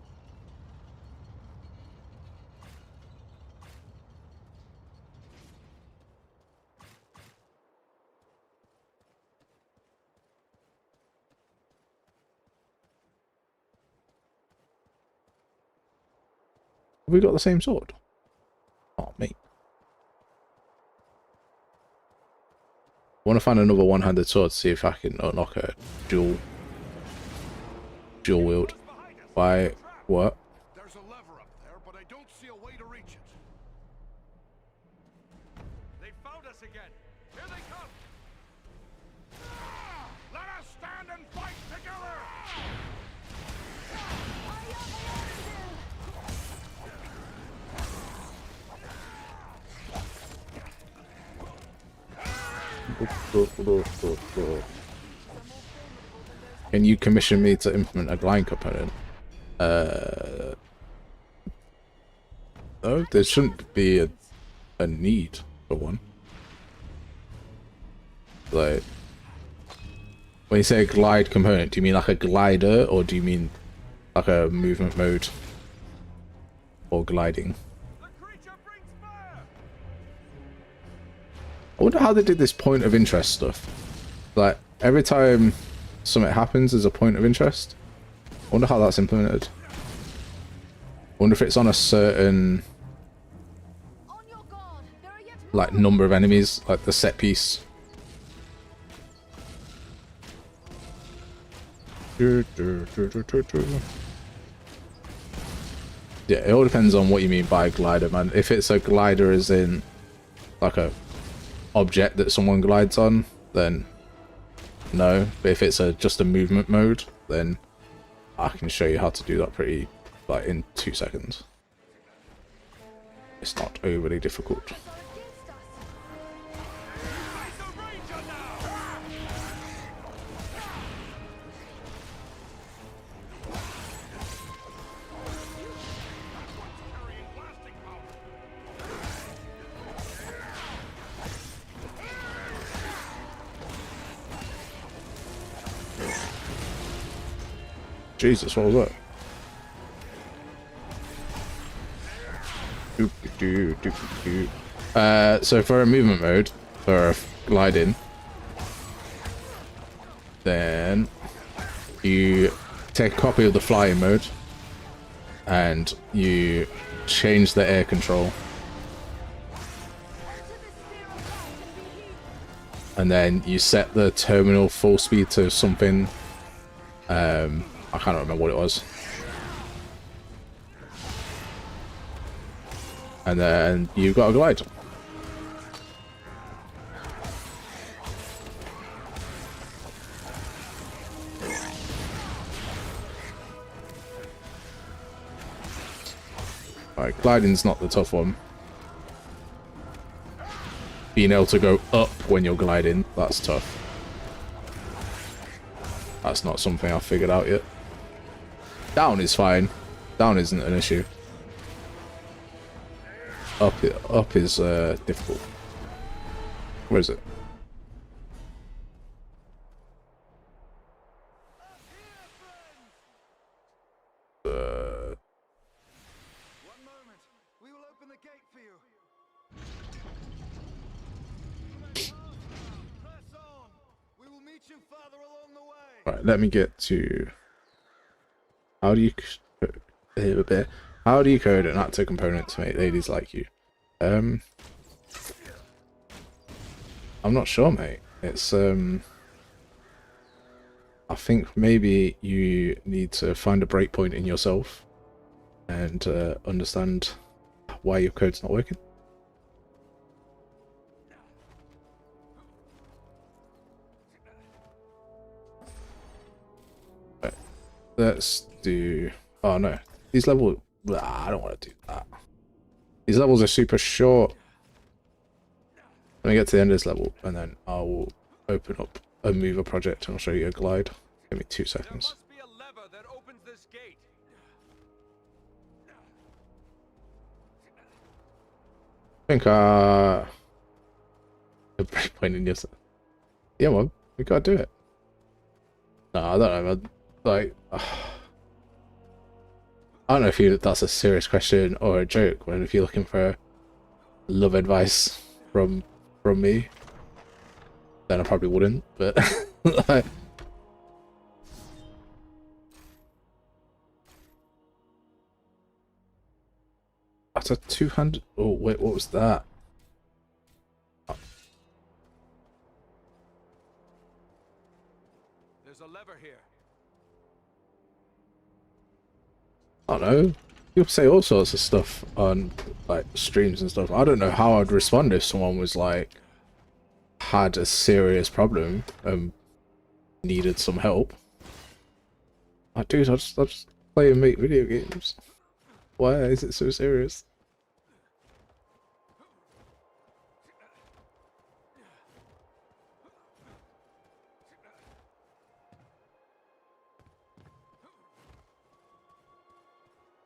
we got the same sword? Oh, mate. I want to find another one-handed sword to see if I can unlock a dual wield. By what? There's a lever up there, but I don't see a way to reach it. They found us again. Here they come. Let us stand and fight together. Can you commission me to implement a glide component? No, there shouldn't be a need for one. Like, when you say a glide component, do you mean like a glider, or do you mean like a movement mode or gliding? The creature brings fire. I wonder how they did this point of interest stuff. Like, every time something happens, there's a point of interest. I wonder how that's implemented. I wonder if it's on a certain like number of enemies, like the set piece. Yeah, it all depends on what you mean by glider, man. If it's a glider as in like a object that someone glides on, then no. But if it's just a movement mode, then I can show you how to do that pretty, like, in 2 seconds. It's not overly difficult. Jesus, what was that? So for a movement mode, for gliding, then you take a copy of the flying mode and you change the air control, and then you set the terminal full speed to something. I can't remember what it was. And then you've got a glide. Right, gliding's not the tough one. Being able to go up when you're gliding, that's tough. That's not something I've figured out yet. Down is fine. Down isn't an issue. Up is difficult. Where is it? One moment. We will open the gate for you. Press on. We will meet you further along the way. Right, let me get to. How do you How do you code an active component to make ladies like you? I'm not sure, mate. It's I think maybe you need to find a breakpoint in yourself and understand why your code's not working. Right. Let's do. Oh no, these levels. I don't want to do that. These levels are super short. Let me get to the end of this level, and then I will open up a mover project and I'll show you a glide. Give me 2 seconds. There must be a lever that opens this gate. I think a breakpoint in yourself. Yeah, man, we gotta do it. No, I don't know, man. Like, I don't know if that's a serious question or a joke. When if you're looking for love advice from me, then I probably wouldn't. But like, That's a 200. Oh wait, what was that? There's a lever here. I don't know. People say all sorts of stuff on like streams and stuff. I don't know how I'd respond if someone was like had a serious problem and needed some help. Like, dude, I just play and make video games. Why is it so serious?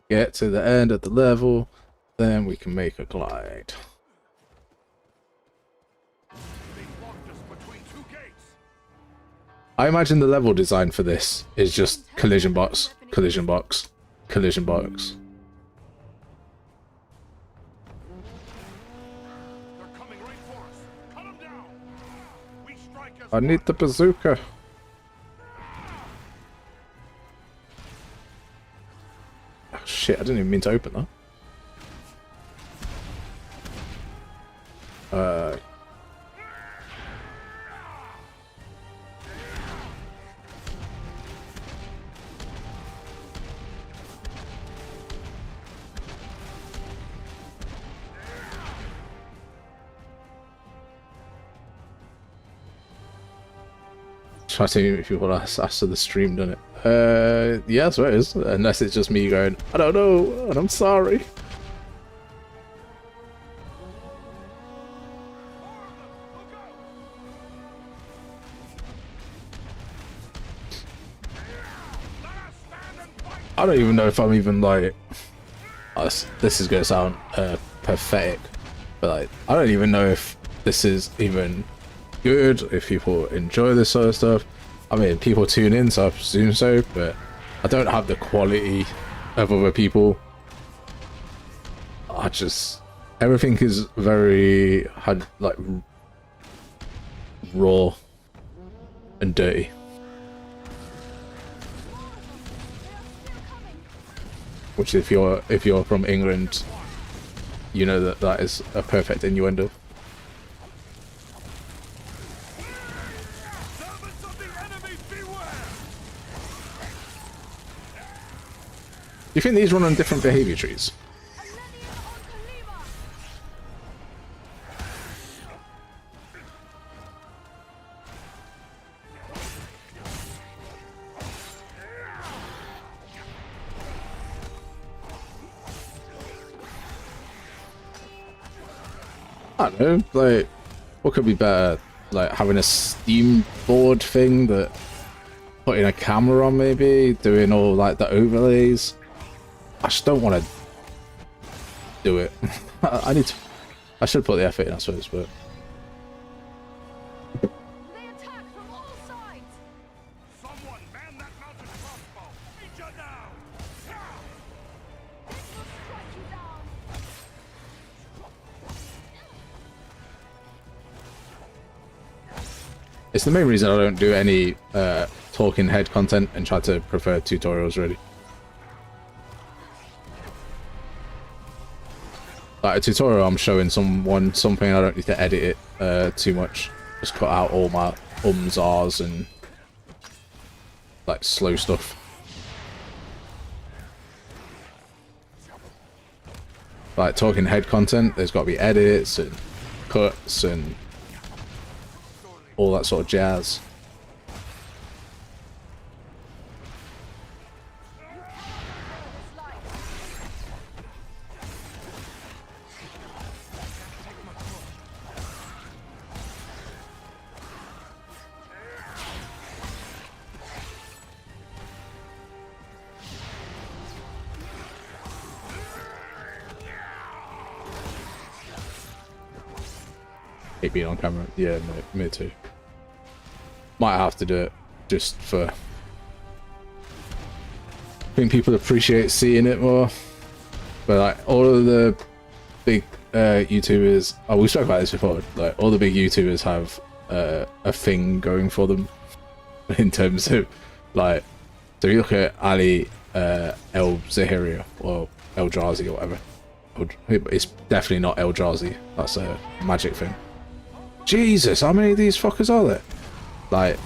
Get to the end of the level, then we can make a glide. I imagine the level design for this is just collision box, collision box, collision box. They're coming right for us. Cut them down. We strike as I need the bazooka. Oh, shit, I didn't even mean to open that. Try to see if people ask after the stream done it. Yeah, that's what it is. Unless it's just me going, I don't know, and I'm sorry. I don't even know if I'm even like... this is gonna sound pathetic, but like, I don't even know if this is even good, if people enjoy this sort of stuff. I mean, people tune in, so I presume so, but I don't have the quality of other people. I just... everything is very, like, raw and dirty. Which, if you're from England, you know that that is a perfect innuendo. Do you think these run on different behavior trees? I don't know, like, what could be better? Like, having a Steam board thing that putting a camera on, maybe doing all like the overlays. I just don't want to do it. I need to. I should put the effort in, I suppose, but. They attack from all sides. someone man that mounted crossbow. Meet you now. It will strike you down. It's the main reason I don't do any talking head content and try to prefer tutorials, really. Like a tutorial, I'm showing someone something, I don't need to edit it too much. Just cut out all my ums, ahs, and like slow stuff. Like talking head content, there's got to be edits and cuts and all that sort of jazz. Hate being on camera. Yeah, me too. Might have to do it just for... I think people appreciate seeing it more. But like all of the big YouTubers, oh, we spoke about this before, like all the big YouTubers have a thing going for them in terms of like, so if you look at Ali El Zahiria or El Jazi or whatever, It's definitely not Eldrazi. That's a magic thing. Jesus, how many of these fuckers are there? Like,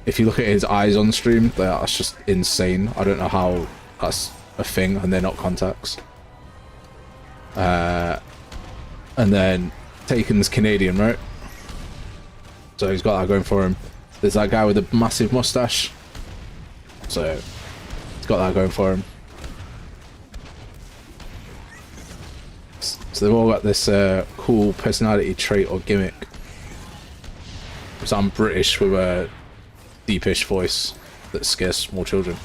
if you look at his eyes on stream, that's just insane. I don't know how that's a thing and they're not contacts. And then Taken's Canadian, right? So he's got that going for him. There's that guy with a massive mustache. So he's got that going for him. So they've all got this cool personality trait or gimmick. So I'm British with a deepish voice that scares small children.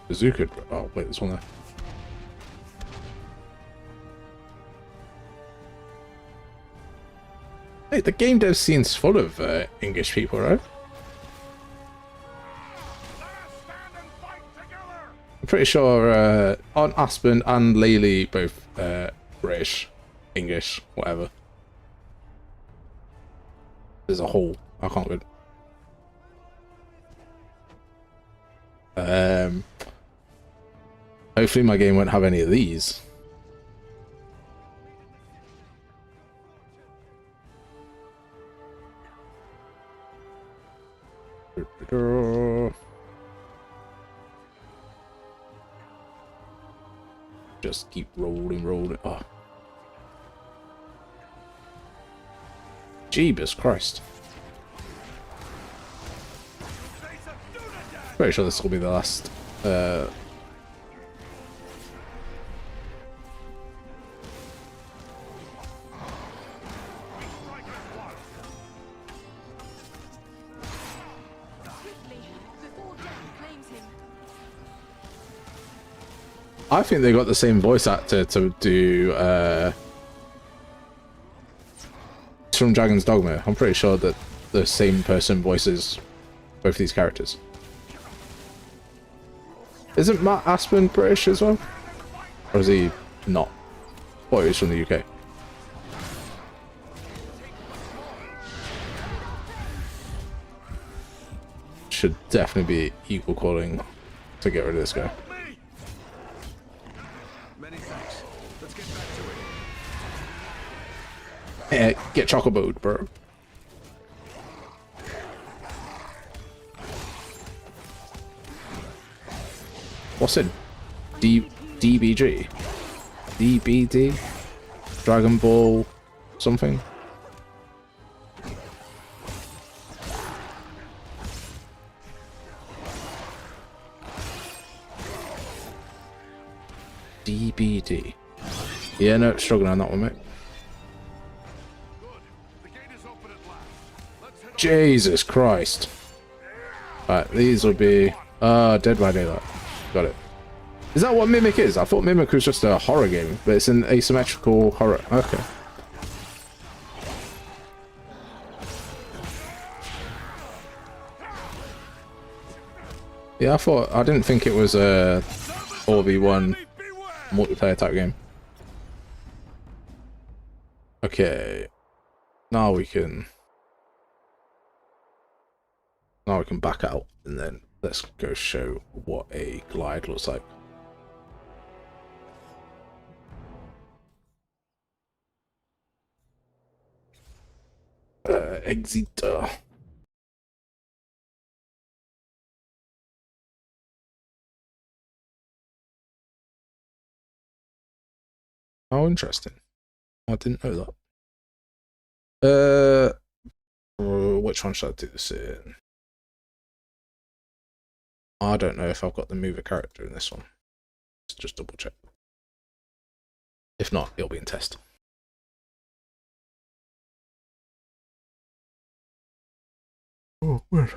Bazooka. Oh wait, there's one there. Hey, the game dev scene's full of English people, right? I'm pretty sure aren't Aspen and Laylee both British, English, whatever. There's a hole. I can't go. Hopefully my game won't have any of these. Just keep rolling. Oh. Jeebus Christ. Pretty sure this will be the last I think they got the same voice actor to do from Dragon's Dogma. I'm pretty sure that the same person voices both these characters. Isn't Matt Aspen British as well? Or is he not? Or he's from the UK. Should definitely be equal calling to get rid of this guy. Many thanks. Let's get back to it. Get chocoboed, bro. What's it? DBG? DBD? Dragon Ball something? DBD. Yeah, no, struggling on that one, mate. Jesus Christ. Right, these will be... Dead by Daylight. Got it. Is that what Mimic is? I thought Mimic was just a horror game, but it's an asymmetrical horror. Okay. Yeah, I didn't think it was a 4v1 multiplayer type game. Okay. Now we can back out and then let's go show what a glide looks like. Exit. Oh, interesting. I didn't know that. Which one should I do this in? I don't know if I've got the mover character in this one. Let's just double check. If not, it'll be in test. Oh, weird.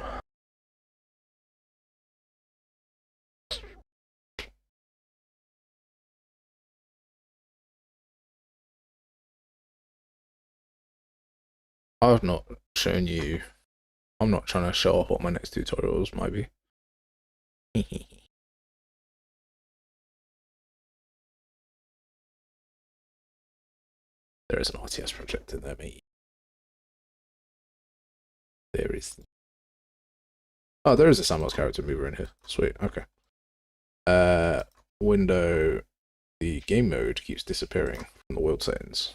I've not shown you. I'm not trying to show off what my next tutorials might be. There is an RTS project in there, mate. There is. Oh, there is a sandbox character mover in here. Sweet. Okay. Window. The game mode keeps disappearing from the world settings.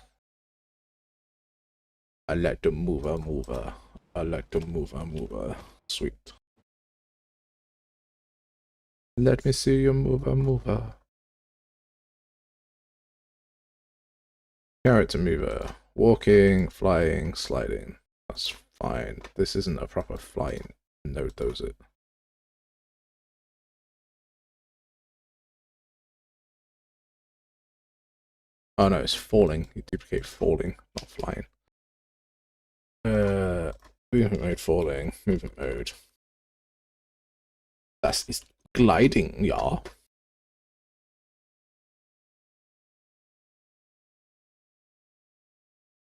I like to mover. I like to mover. Sweet. Let me see your mover. Character mover. Walking, flying, sliding. That's fine. This isn't a proper flying node, though, is it? Oh no, it's falling. You duplicate falling, not flying. Movement mode, falling. Movement mode. It's gliding, yeah.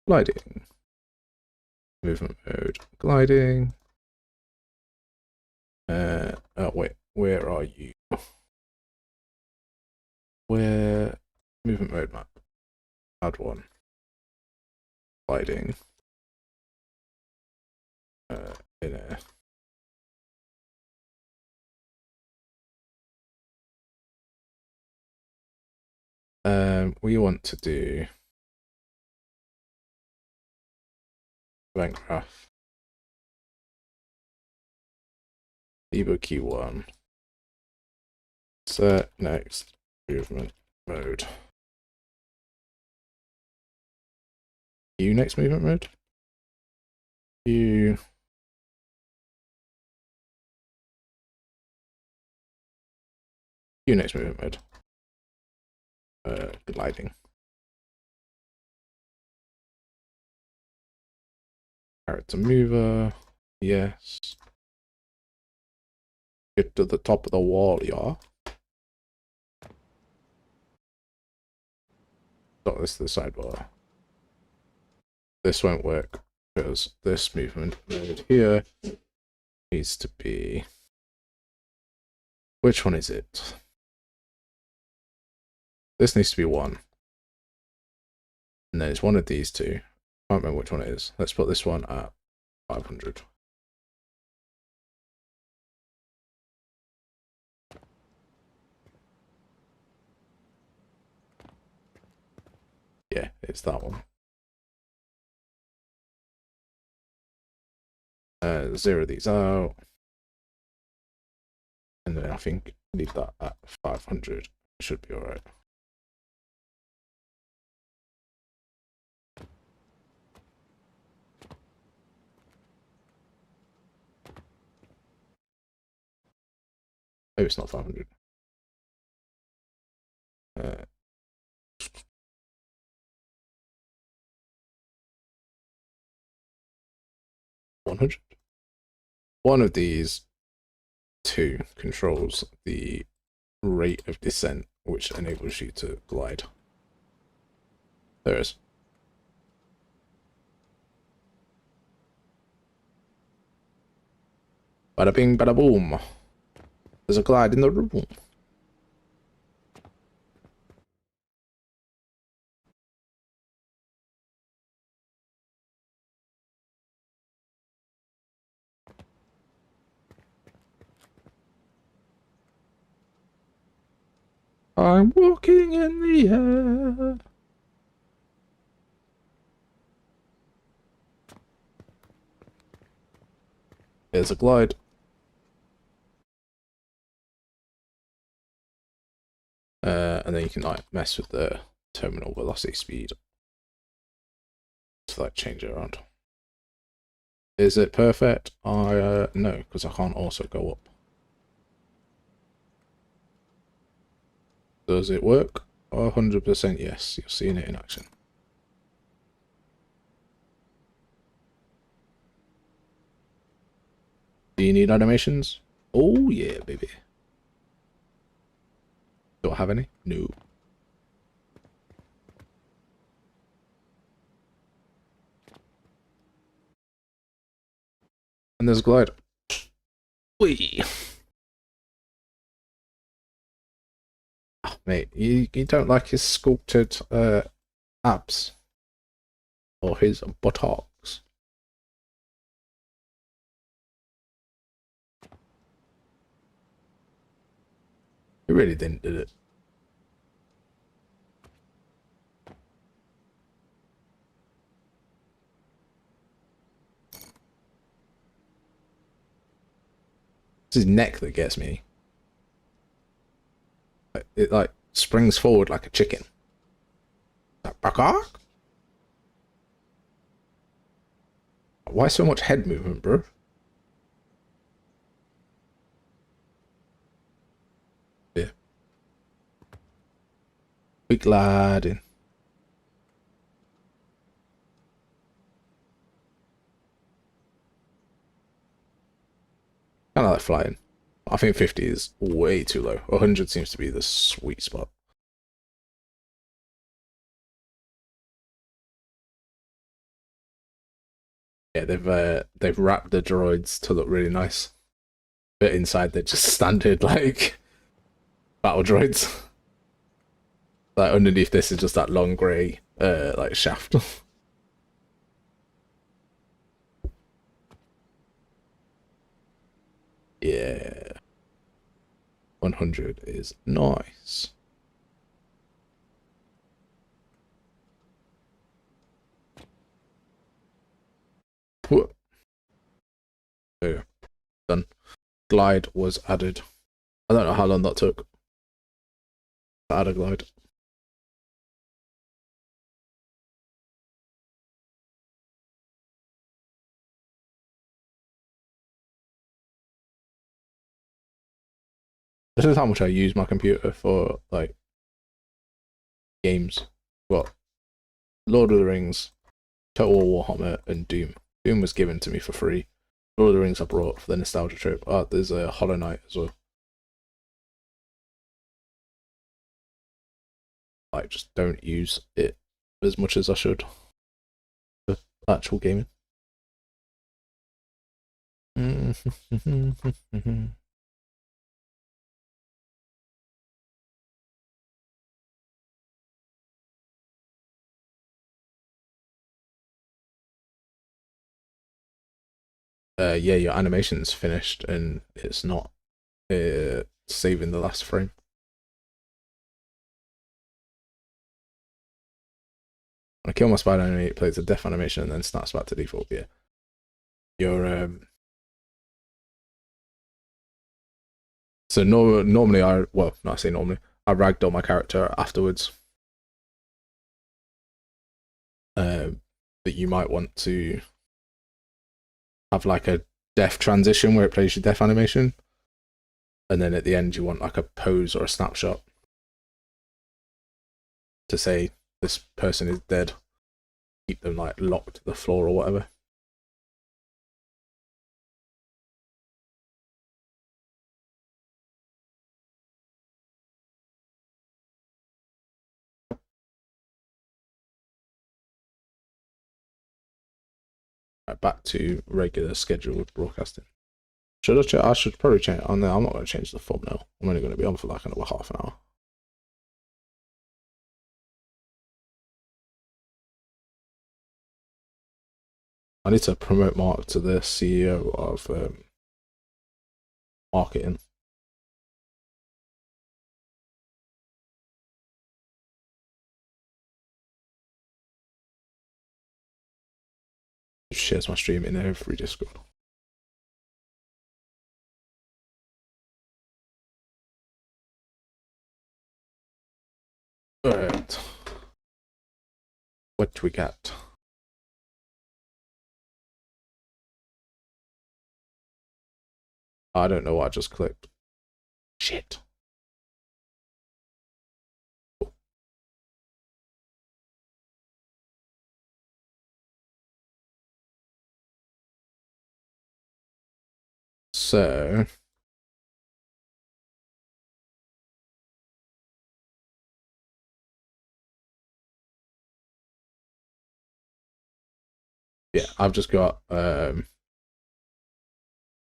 Gliding. Movement mode, gliding. Oh wait, where are you? Where? Movement mode map. Add one. Gliding. In there. We want to do event graph. Debug key 1. Set next movement mode. U next movement mode. U next movement mode. Gliding. Character mover. Yes. Get to the top of the wall, yeah. Oh, this is the sidebar. This won't work because this movement mode here needs to be. Which one is it? This needs to be 1. And then it's one of these two. I can't remember which one it is. Let's put this one at 500. Yeah, it's that one. Zero these out. And then I think leave that at 500. Should be alright. Maybe it's not 500. 100. One of these two controls the rate of descent, which enables you to glide. There is. Bada bing, bada boom. There's a glide in the room. I'm walking in the air. There's a glide. And then you can like mess with the terminal velocity speed to like change it around. Is it perfect? No, because I can't also go up. Does it work? 100% yes. You're seeing it in action. Do you need animations? Oh yeah, baby. Do I have any? No. And there's a glide. Whee! Oh, mate, you don't like his sculpted abs? Or his buttocks? He really didn't, did it? It's his neck that gets me. It like springs forward like a chicken. Buckcock? Why so much head movement, bro? Yeah. We gliding. Kind of like flying. I think 50 is way too low. 100 seems to be the sweet spot. Yeah, they've wrapped the droids to look really nice, but inside they're just standard like battle droids. Like underneath this is just that long grey like shaft. Yeah. 100 is nice. Whoa. There. Done. Glide was added. I don't know how long that took. Add a glide. This is how much I use my computer for like games. What? Lord of the Rings, Total War Warhammer, and Doom. Doom was given to me for free. Lord of the Rings I brought for the nostalgia trip. Oh, there's a Hollow Knight as well. Like, just don't use it as much as I should for actual gaming. Yeah, your animation's finished and it's not saving the last frame. When I kill my spider enemy, it plays a death animation and then snaps back to default. Yeah. Your so normally I I say normally I ragdoll my character afterwards. But you might want to have like a death transition where it plays your death animation, and then at the end you want like a pose or a snapshot to say this person is dead. Keep them like locked to the floor or whatever. Right, back to regular scheduled broadcasting. I should probably change. Oh no, I'm not going to change the thumbnail. I'm only going to be on for like another half an hour. I need to promote Mark to the CEO of marketing. Shares my stream in every Discord. Alright. What do we got? I don't know what I just clicked. Shit. So yeah, I've just got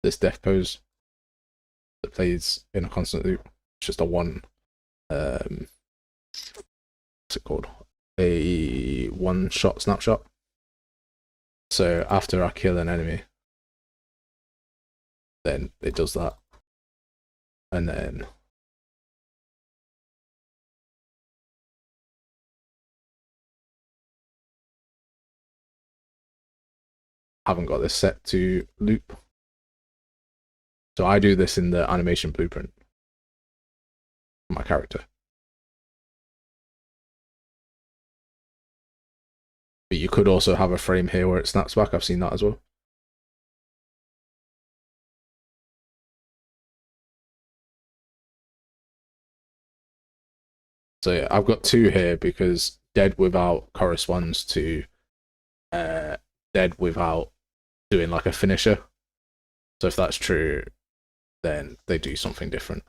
this death pose that plays in a constant loop. It's just a one, what's it called? A one-shot snapshot. So after I kill an enemy, then it does that. And then I haven't got this set to loop. So I do this in the animation blueprint for my character. But you could also have a frame here where it snaps back. I've seen that as well. So yeah, I've got two here because dead without corresponds to dead without doing like a finisher. So if that's true, then they do something different.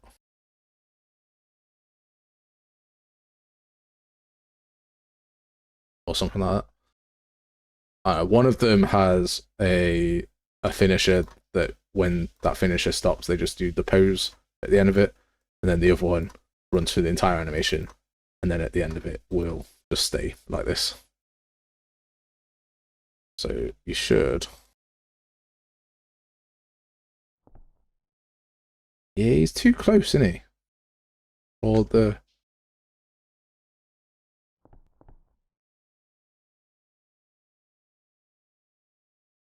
Or something like that. One of them has a finisher that when that finisher stops, they just do the pose at the end of it, and then the other one runs through the entire animation, and then at the end of it will just stay like this. So you should. Yeah, he's too close, isn't he? Or the.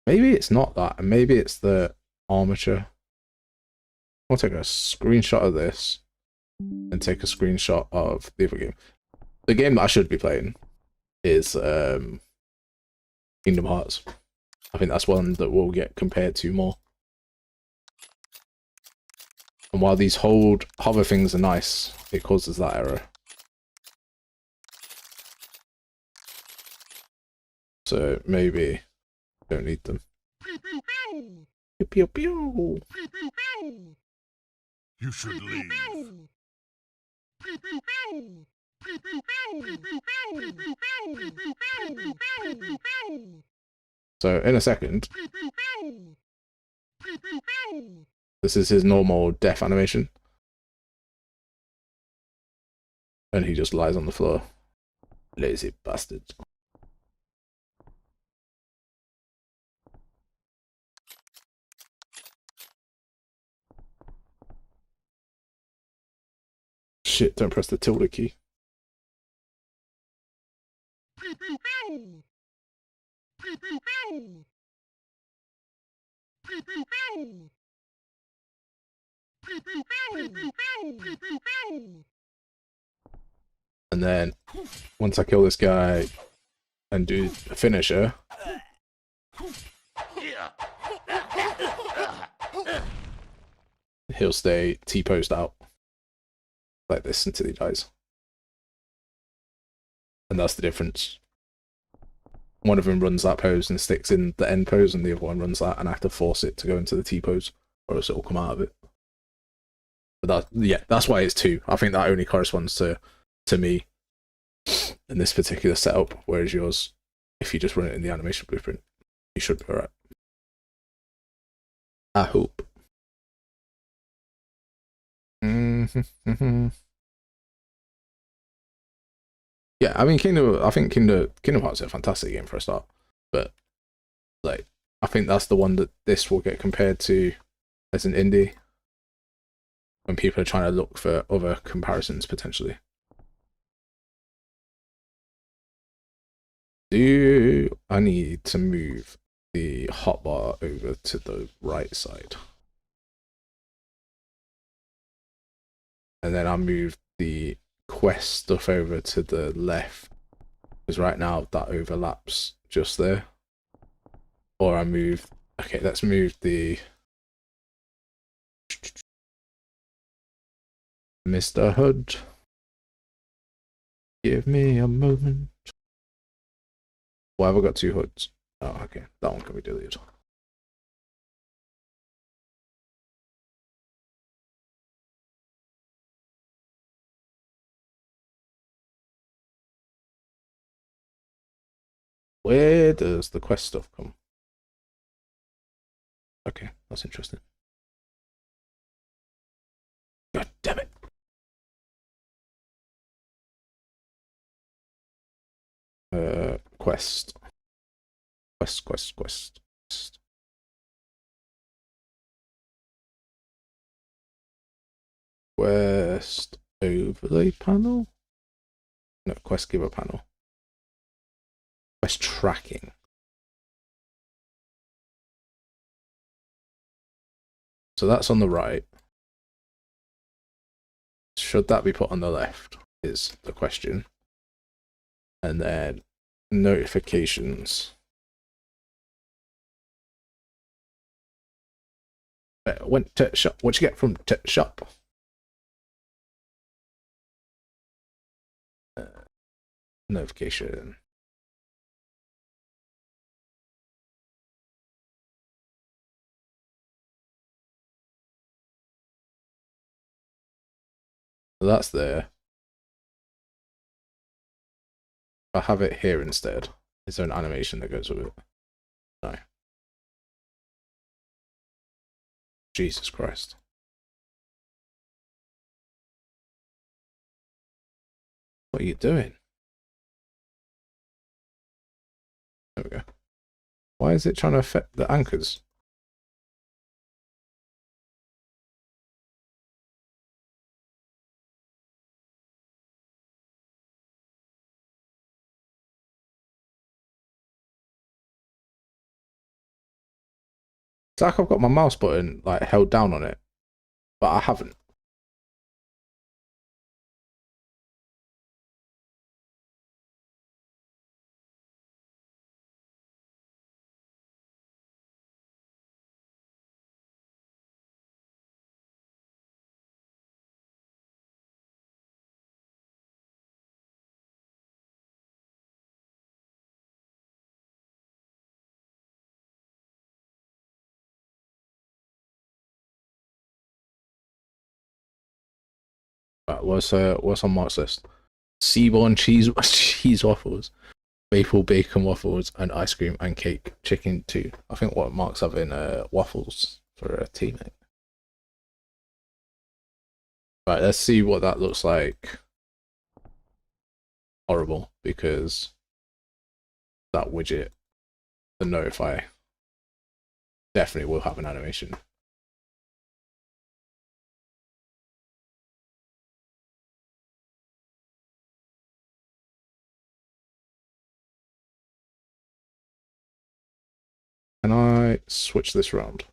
Maybe it's not that, and maybe it's the armature. I'll take a screenshot of this and take a screenshot of the other game. The game that I should be playing is Kingdom Hearts. I think that's one that will get compared to more. And while these hover things are nice, it causes that error. So maybe don't need them. Pew pew pew. You should leave. So in a second, this is his normal death animation. And he just lies on the floor. Lazy bastard. Shit, don't press the tilde key. And then, once I kill this guy and do a finisher, he'll stay T-posed out like this until he dies. And that's the difference. One of them runs that pose and sticks in the end pose, and the other one runs that, and I have to force it to go into the T-pose, or else it'll come out of it. But that's why it's two. I think that only corresponds to me in this particular setup, whereas yours, if you just run it in the animation blueprint, you should be alright. I hope. Yeah, I mean, Kingdom Hearts is a fantastic game for a start, but like, I think that's the one that this will get compared to as an indie when people are trying to look for other comparisons potentially. Do I need to move the hotbar over to the right side? And then I'll move the quest stuff over to the left, because right now that overlaps just there. Or I move, okay, let's move the Mr. Hood. Give me a moment. Why have I got two hoods? Oh, okay, that one can be deleted. Where does the quest stuff come? Okay, that's interesting. God damn it. Quest. Quest. Quest overlay panel? No, quest giver panel. Quest tracking. So that's on the right. Should that be put on the left is the question. And then notifications. Went to shop. What'd you get from shop? Notification. So that's there. I have it here instead. Is there an animation that goes with it? No. Jesus Christ. What are you doing? There we go. Why is it trying to affect the anchors? It's like I've got my mouse button like held down on it, but I haven't. Right, what's on Mark's list? Seaborn cheese waffles, maple bacon waffles, and ice cream and cake chicken too. I think what Mark's having waffles for a teammate. Right, let's see what that looks like. Horrible, because that widget, the notify, definitely will have an animation. Can I switch this around?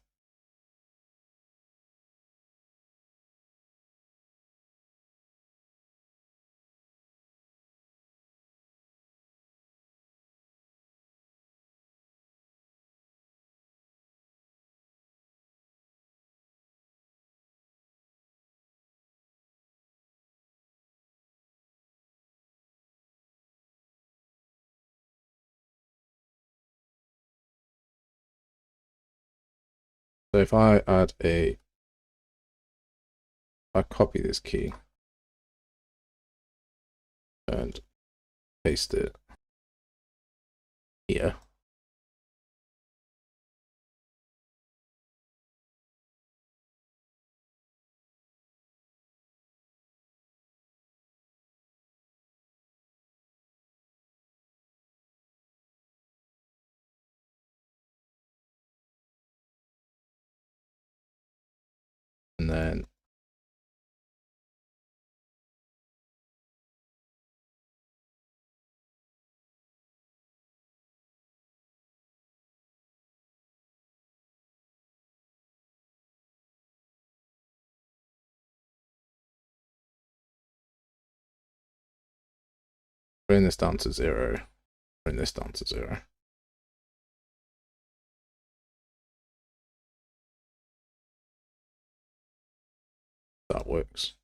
So if I copy this key and paste it here. And then bring this down to 0. Bring this down to 0. That works.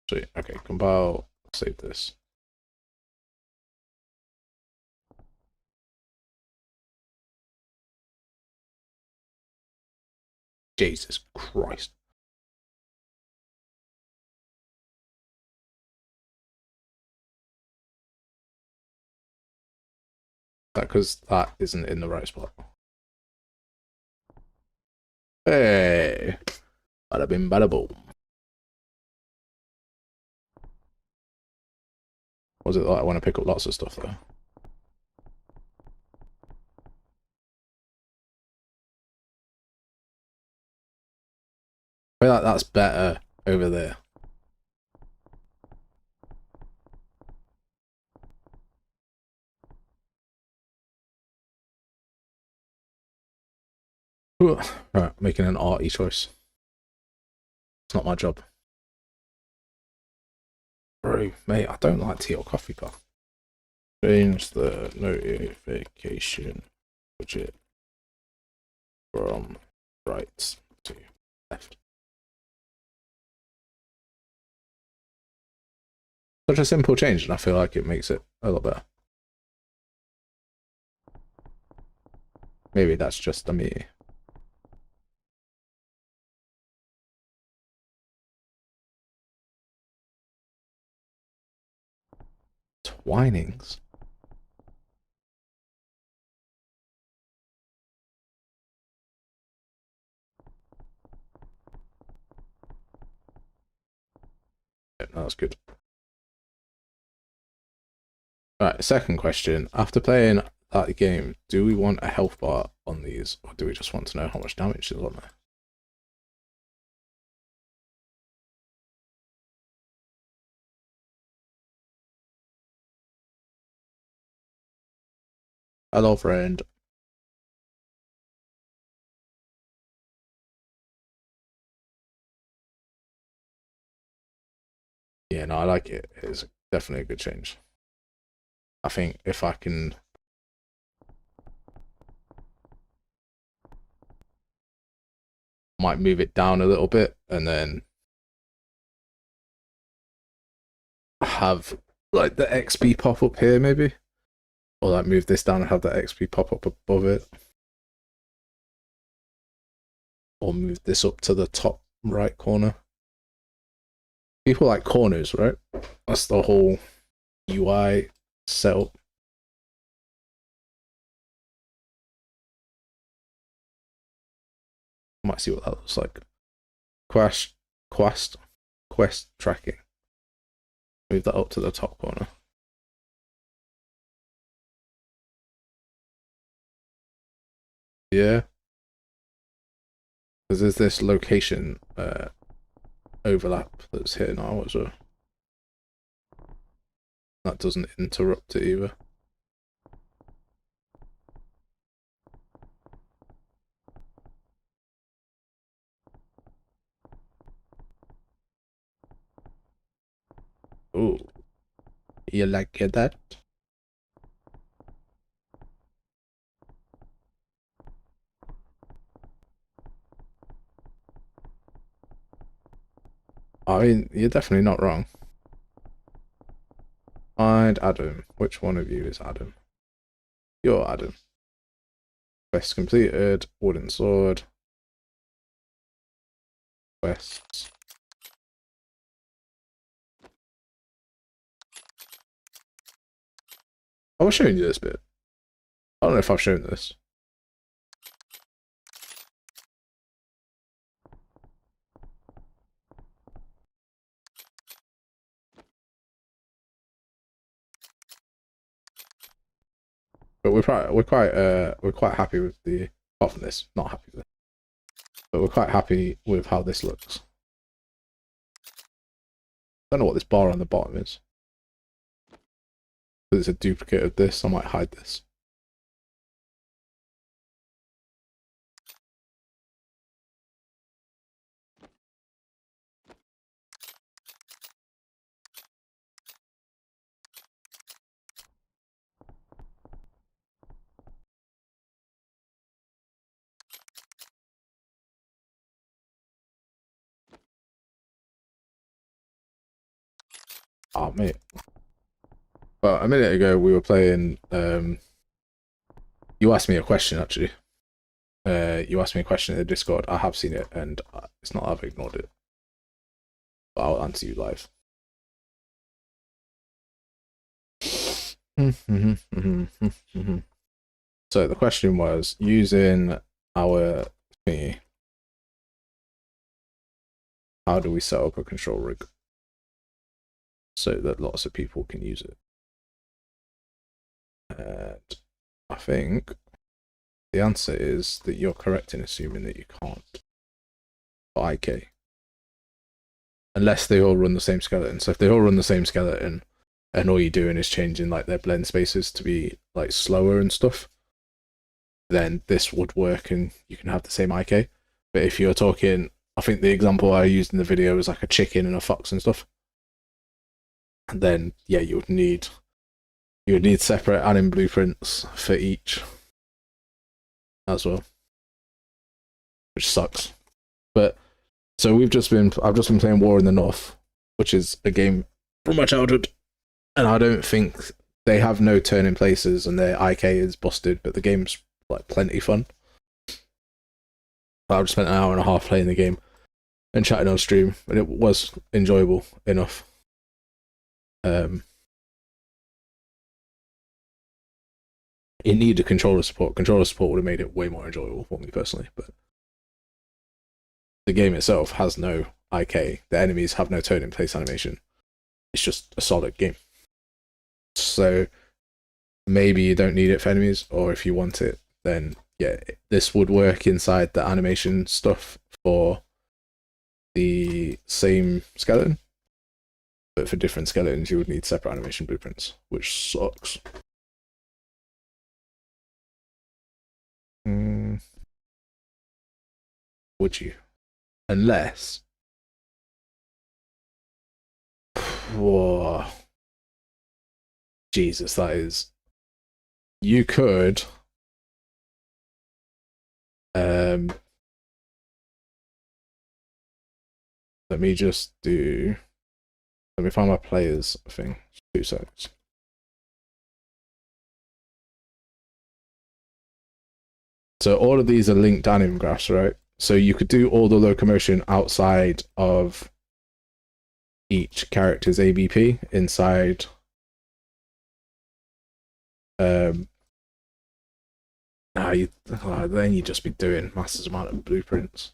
Sweet. Okay, compile, save this. Jesus Christ. That because that isn't in the right spot. Hey, bada bing, bada boom. Was it like I want to pick up lots of stuff though? I feel like that's better over there. Ooh. Right, making an arty choice. It's not my job. Bro, mate, I don't like tea or coffee, pal. Change the notification budget from right to left. Such a simple change, and I feel like it makes it a lot better. Maybe that's just me. Twinings. Yeah, no, that's good. Alright, second question. After playing that game, do we want a health bar on these, or do we just want to know how much damage is on there? Hello, friend. Yeah, no, I like it. It's definitely a good change. I think if I can... might move it down a little bit and then have like the XP pop up here maybe, or like move this down and have the XP pop up above it, or move this up to the top right corner. People like corners, right? That's the whole UI setup. Might see what that looks like. Quest tracking. Move that up to the top corner. Yeah. Because there's this location overlap that's here now as well. That doesn't interrupt it either. Oh, you like that? I mean, you're definitely not wrong. Find Adam. Which one of you is Adam? You're Adam. Quest completed. Wooden sword. Quests. I was showing you this bit. I don't know if I've shown this. But we're quite happy with the, apart from this, not happy with it. But we're quite happy with how this looks. Don't know what this bar on the bottom is. But it's a duplicate of this, I might hide this. Oh mate. Well, a minute ago we were playing you asked me a question actually. You asked me a question in the Discord. I have seen it and it's not I've ignored it. But I'll answer you live. So the question was, using our thingy, how do we set up a control rig so that lots of people can use it? And I think the answer is that you're correct in assuming that you can't for IK. Unless they all run the same skeleton. So if they all run the same skeleton and all you're doing is changing like their blend spaces to be like slower and stuff, then this would work and you can have the same IK. But if you're talking, I think the example I used in the video was like a chicken and a fox and stuff, and then yeah, you would need separate anim blueprints for each as well, which sucks. But so I've just been playing War in the North, which is a game from my childhood, and I don't think they have no turning places and their IK is busted, but the game's like plenty fun. I've spent an hour and a half playing the game and chatting on stream, and it was enjoyable enough. It needed controller support. Controller support would have made it way more enjoyable for me personally, but the game itself has no IK. The enemies have no turn in place animation. It's just a solid game. So maybe you don't need it for enemies, or if you want it, then yeah, this would work inside the animation stuff for the same skeleton. But for different skeletons, you would need separate animation blueprints, which sucks. Would you? Unless... Whoa. Jesus, that is... You could... Let me just do... Let me find my players thing. 2 seconds. So all of these are linked anim graphs, right? So you could do all the locomotion outside of each character's ABP inside then you'd just be doing massive amount of blueprints.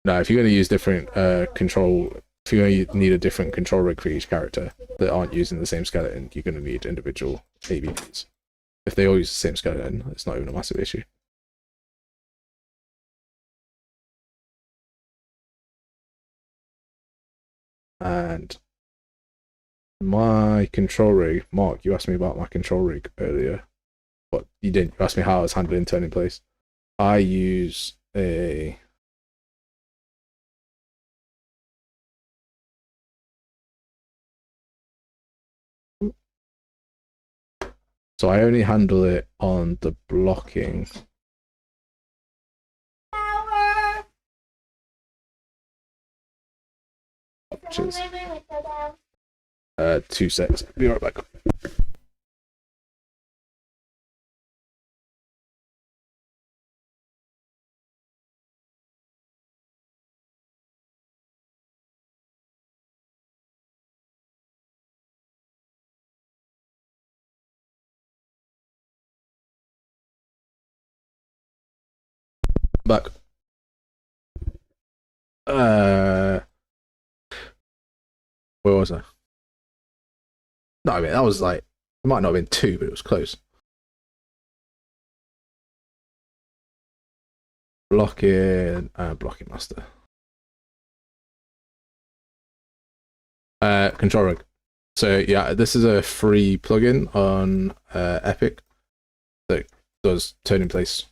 No, if you're going to use different if you're going to need a different control rig for each character that aren't using the same skeleton, you're going to need individual ABPs. If they all use the same skeleton, it's not even a massive issue. And my control rig, Mark, you asked me about my control rig earlier, but you didn't. You asked me how I was handling turn in place. I use a... So I only handle it on the blocking. Which is 2 seconds. Be right back. Back. Where was I? No, I mean that was like, it might not have been 2, but it was close. Blocking, blocking master. Control rig. So yeah, this is a free plugin on Epic that does turn in place.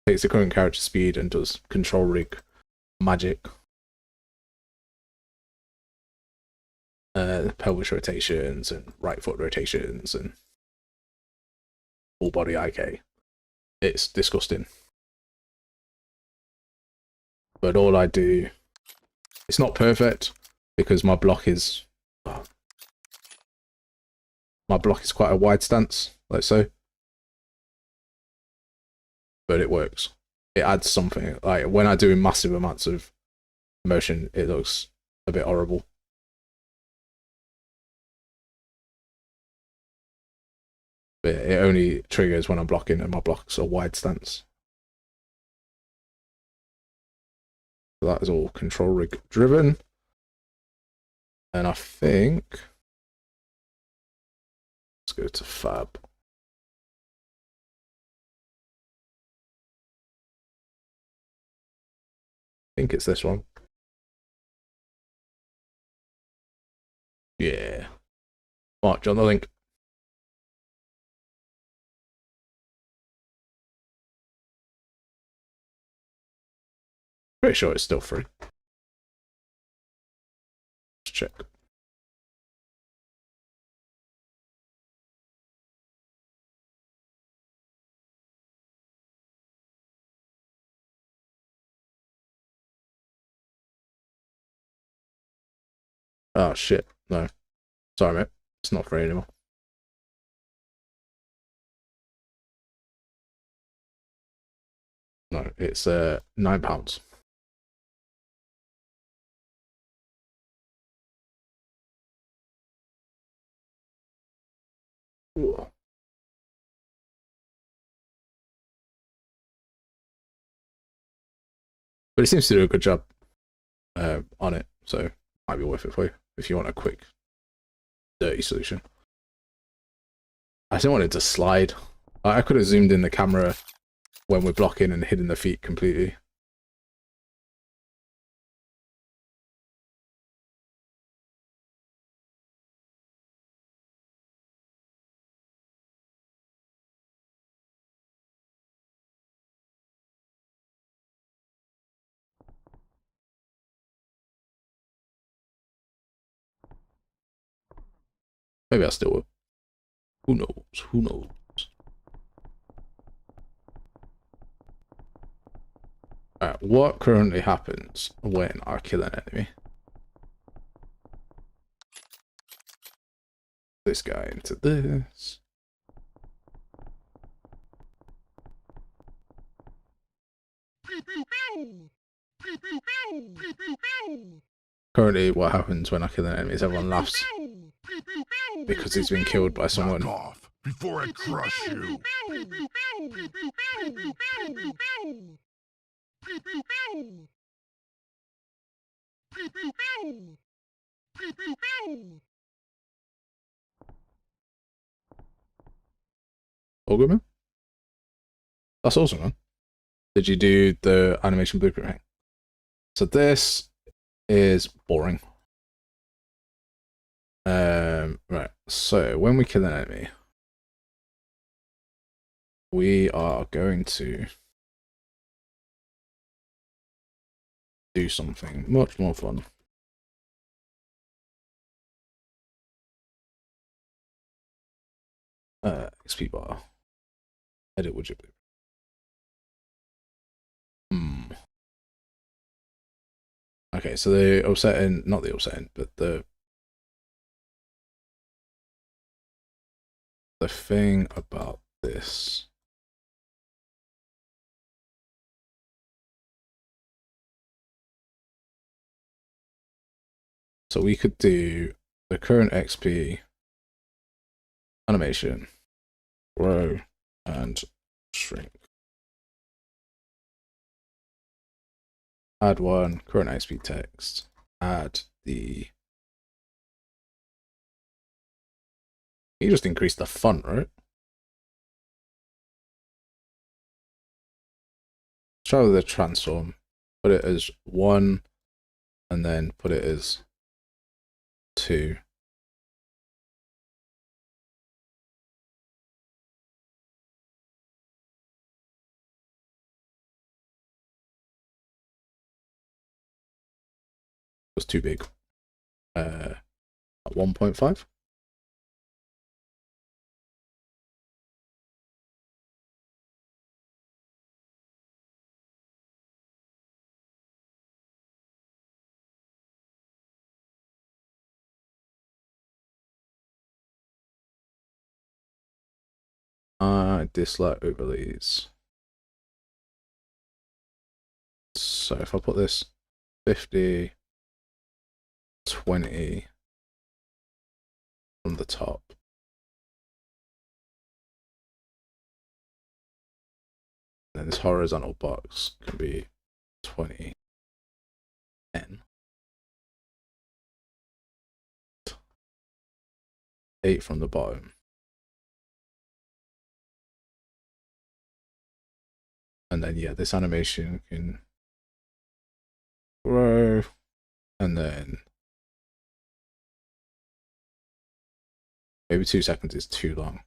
Takes the current character speed and does control rig magic. Pelvis rotations and right foot rotations and full body IK. It's disgusting. But all I do, it's not perfect because my block is quite a wide stance, like so. But it works. It adds something. Like when I do massive amounts of motion, it looks a bit horrible. But it only triggers when I'm blocking and my blocks are wide stance. So that is all control rig driven. And I think let's go to Fab. I think it's this one. Yeah. Mark, John, the link. Pretty sure it's still free. Let's check. Oh shit, no. Sorry mate, it's not free anymore. No, it's £9. Ooh. But it seems to do a good job on it, so it might be worth it for you if you want a quick, dirty solution. I didn't want it to slide. I could have zoomed in the camera when we're blocking and hidden the feet completely. Maybe I still will. Who knows? Who knows? Alright, what currently happens when I kill an enemy? This guy into this. Currently, what happens when I kill an enemy is everyone laughs because he's been killed by someone. Back off before I crush you. Ogre man? That's awesome, man. Did you do the animation blueprint thing? So this is boring. Right, so when we kill an enemy, we are going to do something much more fun. XP bar. Edit widget. Okay, so the offsetting, not the offsetting, but the thing about this. So we could do the current XP animation, grow and shrink. Add one, current XP text, add the... You just increase the font, right? Try with the transform, put it as 1, and then put it as 2. Was too big. At 1.5. I dislike overlays. So if I put this 50, 20 from the top, then this horizontal box can be 20, 10, 8 from the bottom. And then, yeah, this animation can grow, and then maybe 2 seconds is too long.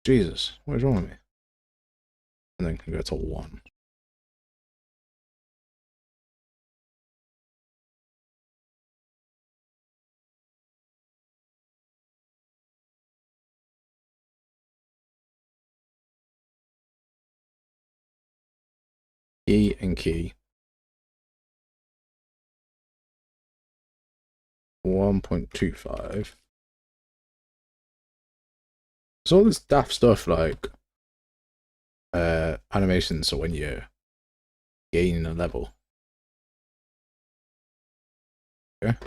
Jesus, what is wrong with me? And then can go to 1. E and key. 1.25. So all this daft stuff like animations, so when you're gaining a level. Okay.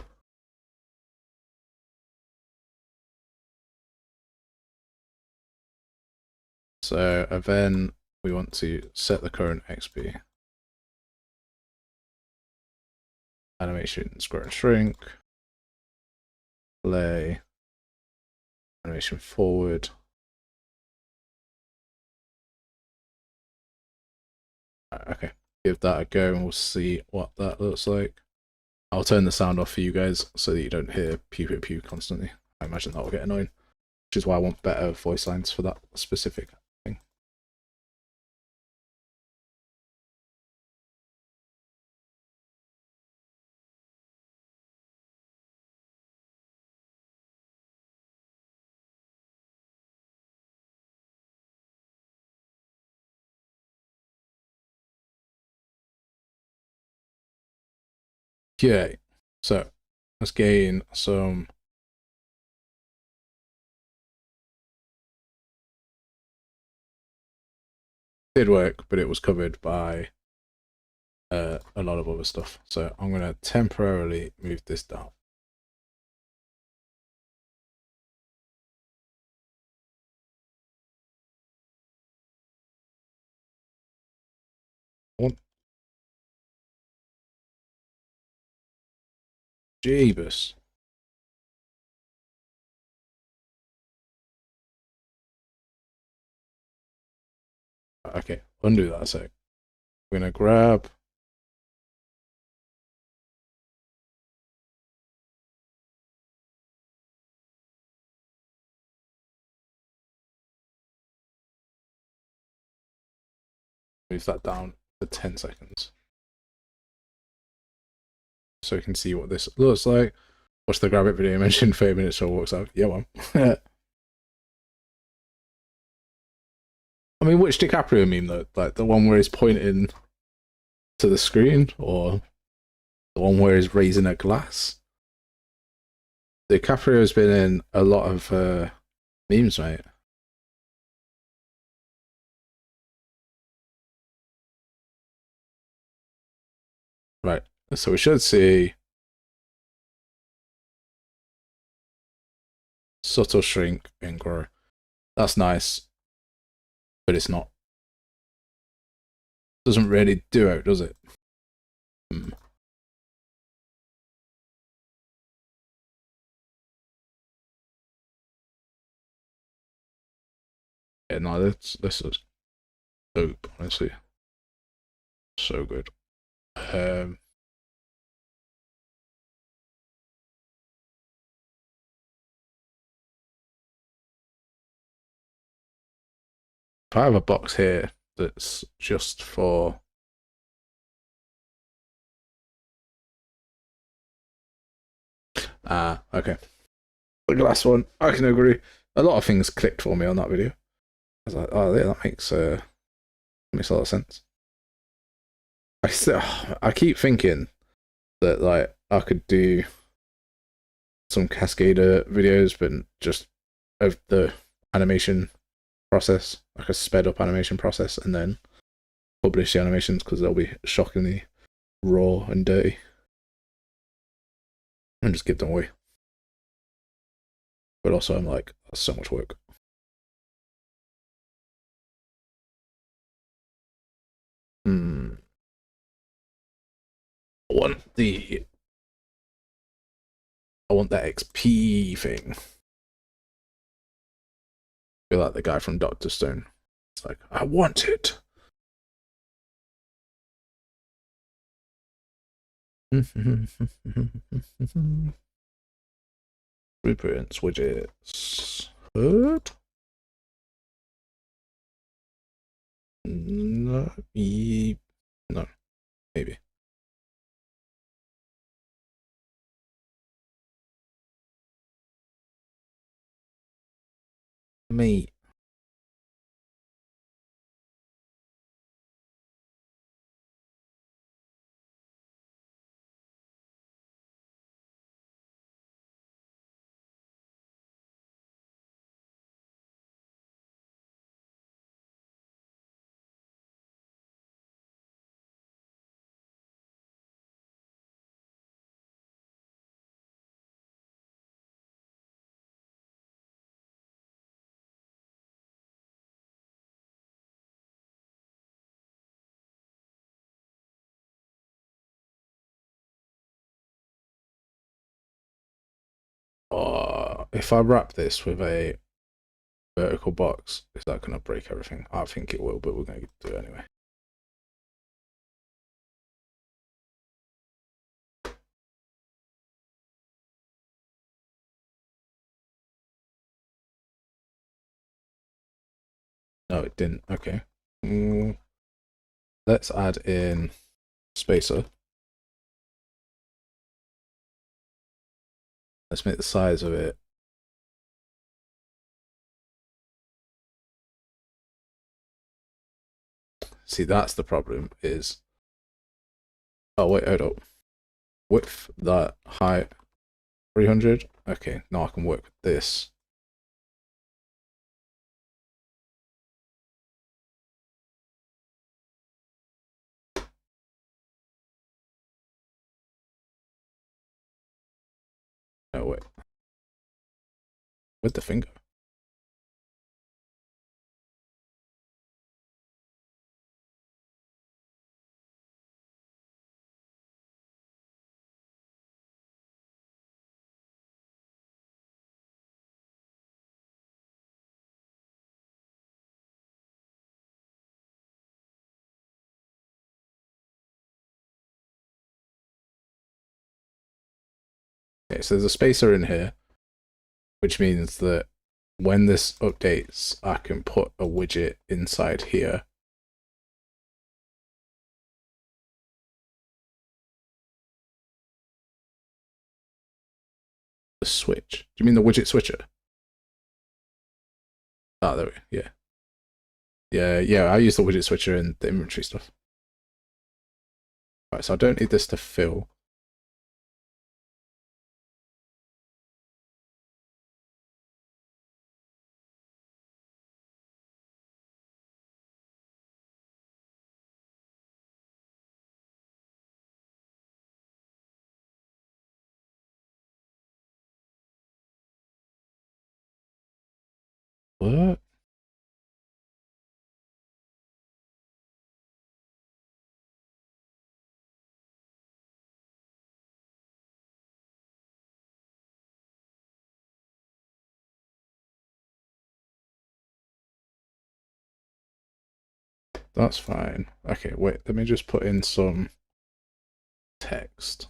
So and then we want to set the current XP. Animation square and shrink. Play. Animation forward. Okay, give that a go and we'll see what that looks like. I'll turn the sound off for you guys so that you don't hear pew pew pew constantly. I imagine that will get annoying, which is why I want better voice lines for that specific thing. Okay, so let's gain some did work, but it was covered by a lot of other stuff. So I'm going to temporarily move this down. Jeebus. Okay, undo that a sec. We're going to grab move that down for 10 seconds. So you can see what this looks like. Watch the grab it video mentioned 30 minutes so it works out. Yeah, well. I mean, which DiCaprio meme though? Like the one where he's pointing to the screen, or the one where he's raising a glass? DiCaprio's been in a lot of memes, mate. Right, so we should see subtle shrink and grow. That's nice, but it's not. Doesn't really do it, does it? Yeah, no, this is dope, honestly. So good. If I have a box here that's just for okay. The glass one, I can agree. A lot of things clicked for me on that video. I was like, oh yeah, that makes a lot of sense. I keep thinking that like I could do some Cascader videos, but just of the animation process, like a sped up animation process, and then publish the animations because they'll be shockingly raw and dirty. and just give them away. But also, I'm like, that's so much work. I want that XP thing. I feel like the guy from Dr. Stone. It's like, I want it. Blueprints, widgets. Hurt? No. No. Maybe. Me. If I wrap this with a vertical box, is that going to break everything? I think it will, but we're going to do it anyway. No, it didn't. Okay. Let's add in spacer. Let's make the size of it. See, that's the problem is... Oh, wait, hold up. Width, that, height, 300. Okay, now I can work with this. No, wait. With the finger. Okay, so there's a spacer in here, which means that when this updates, I can put a widget inside here. The switch. Do you mean the widget switcher? Ah, there we go. Yeah. Yeah, I use the widget switcher in the inventory stuff. Alright, so I don't need this to fill. What? That's fine. Okay, wait, let me just put in some text.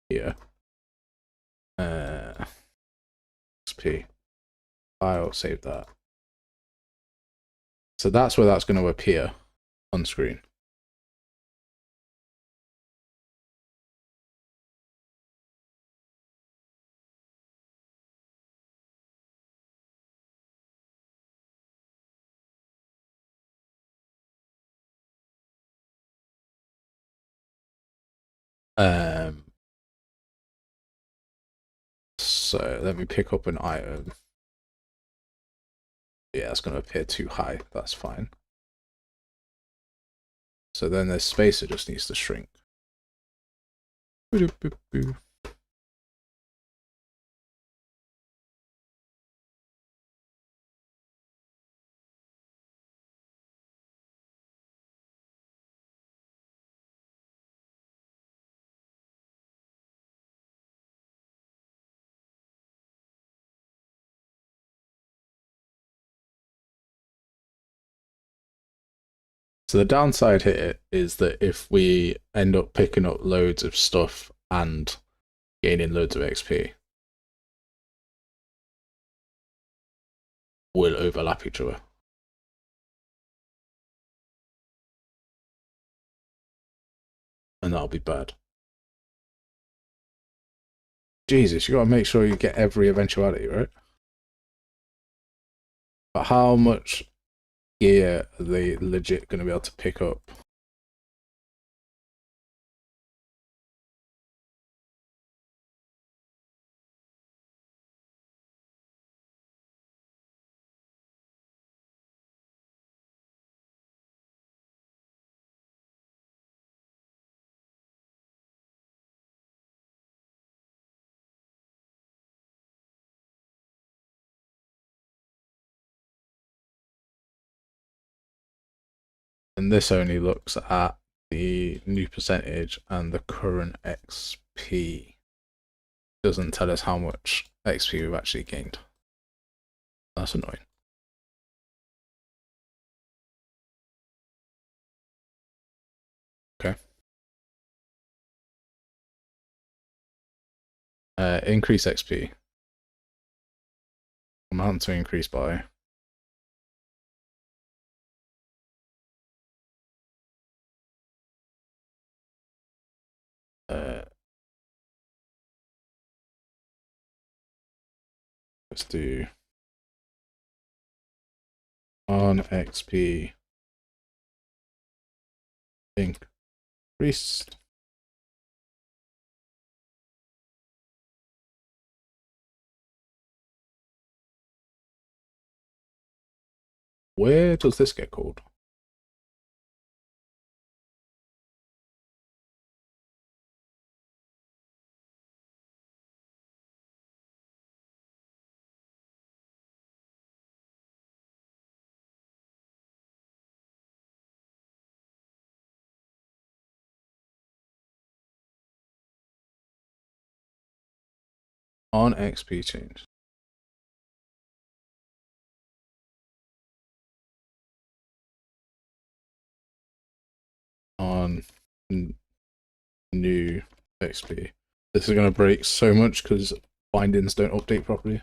Here. XP. I'll save that. So that's where that's going to appear on screen. So let me pick up an item. Yeah, it's going to appear too high. That's fine. So then there's space that just needs to shrink. Boo-doo-boo-boo. So the downside here is that if we end up picking up loads of stuff and gaining loads of XP, we'll overlap each other. And that'll be bad. Jesus, you gotta make sure you get every eventuality, right? But how much gear are they legit gonna be able to pick up? And this only looks at the new percentage and the current XP. Doesn't tell us how much XP we've actually gained. That's annoying. Okay. Increase XP. Amount to increase by. Let's do on XP increased. Where does this get called? On XP change. On new XP. This is going to break so much because bindings don't update properly.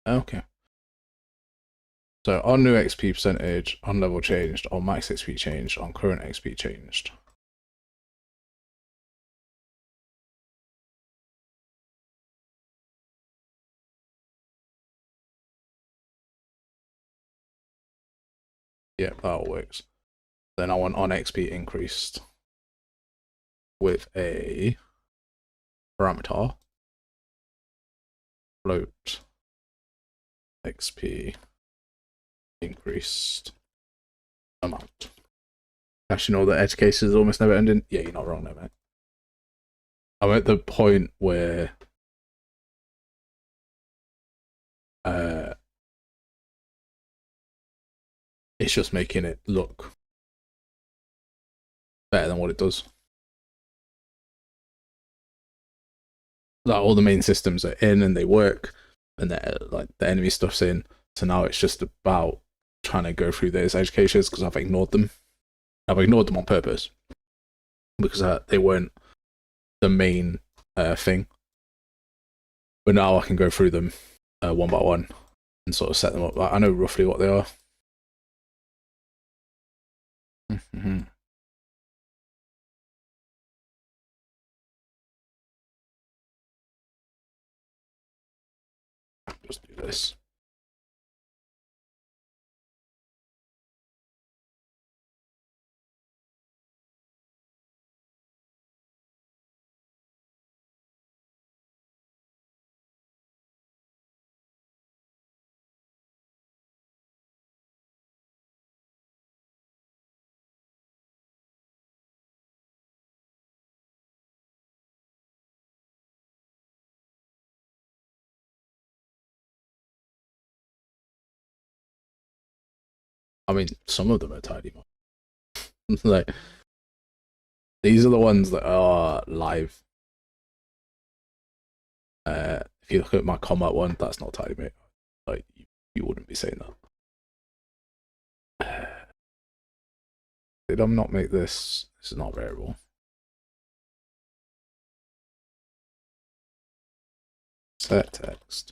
Okay. So on new XP percentage, on level changed, on max XP changed, on current XP changed. Yeah, that all works. Then I want on XP increased with a parameter float XP increased amount. Actually, no, the edge case is almost never ending. Yeah, you're not wrong there, mate. I'm at the point where it's just making it look better than what it does. Like all the main systems are in and they work, and like the enemy stuff's in. So now it's just about trying to go through those edge cases because I've ignored them. I've ignored them on purpose because they weren't the main thing. But now I can go through them one by one and sort of set them up. I know roughly what they are. Just do this. I mean, some of them are tidy mods. Like, these are the ones that are live. If you look at my combat one, that's not tidy, mate. Like, you wouldn't be saying that. Did I not make this? This is not variable. Set text.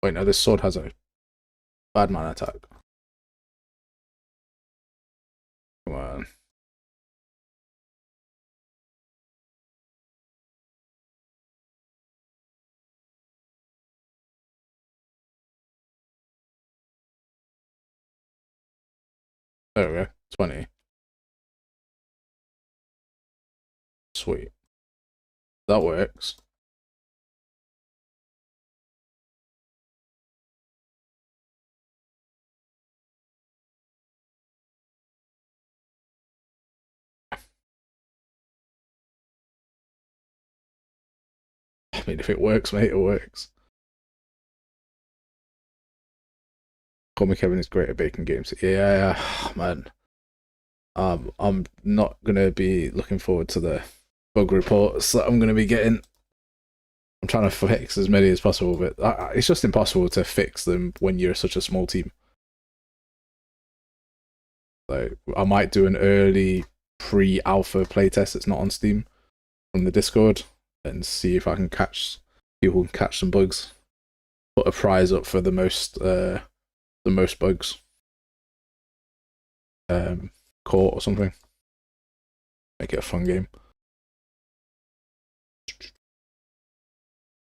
Wait, no, this sword has a bad man attack. Come on. There we go. 20. Sweet. That works. I mean, if it works, mate, it works. Call me Kevin is great at baking games. Yeah, man. I'm not gonna be looking forward to the bug reports that I'm gonna be getting. I'm trying to fix as many as possible, but it's just impossible to fix them when you're such a small team. Like, I might do an early pre-alpha playtest that's not on Steam from the Discord and see if I can catch people can catch some bugs. Put a prize up for the most bugs. Caught or something. Make it a fun game.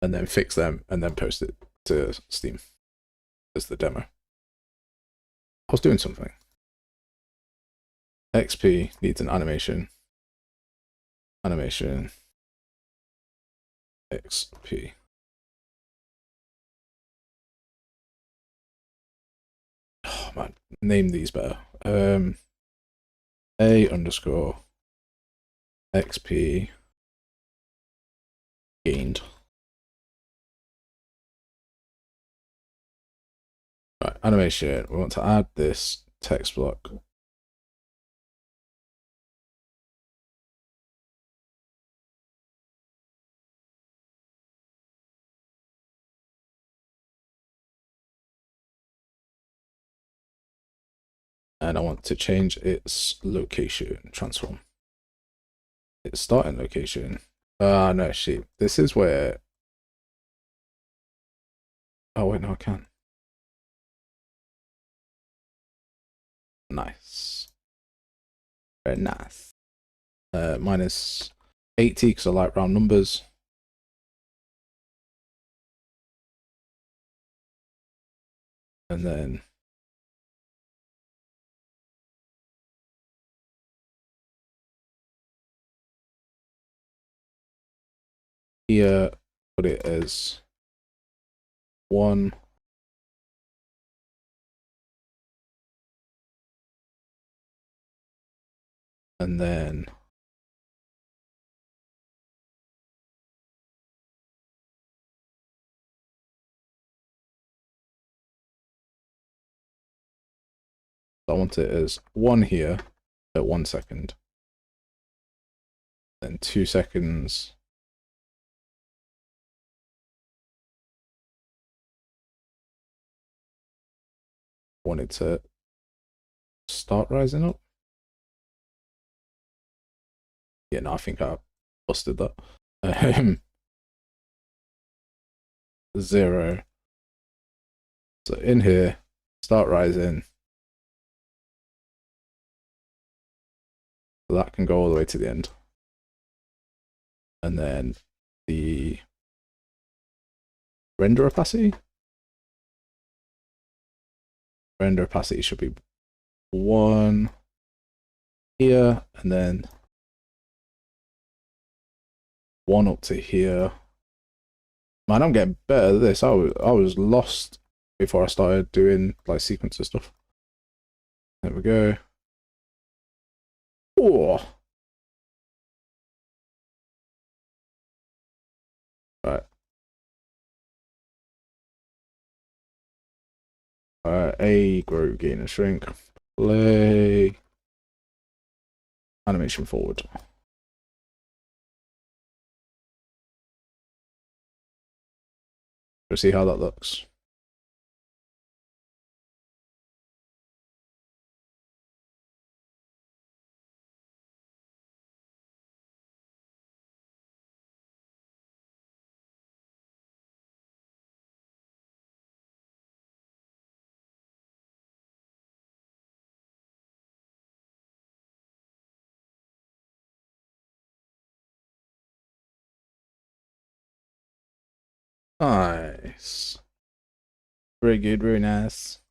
And then fix them and then post it to Steam as the demo. I was doing something. XP needs an animation. Animation. XP. Oh man, name these better. A underscore XP gained. Right, animation. We want to add this text block. And I want to change its location transform. Its starting location. No, shit. This is where. Oh, wait, no, I can't. Nice. Very nice. Minus 80 because I like round numbers. And then here, put it as 1. And then I want it as 1 here at 1 second. Then 2 seconds. Want it to start rising up. Yeah, no, I think I busted that. 0. So in here, start rising. So that can go all the way to the end. And then the render opacity. Render opacity should be 1 here, and then one up to here. Man, I'm getting better at this. I was lost before I started doing like sequencer stuff. There we go. Oh. Right. A, grow, gain, and shrink. Play. Animation forward. Let's see how that looks. Nice. Very good, very nice.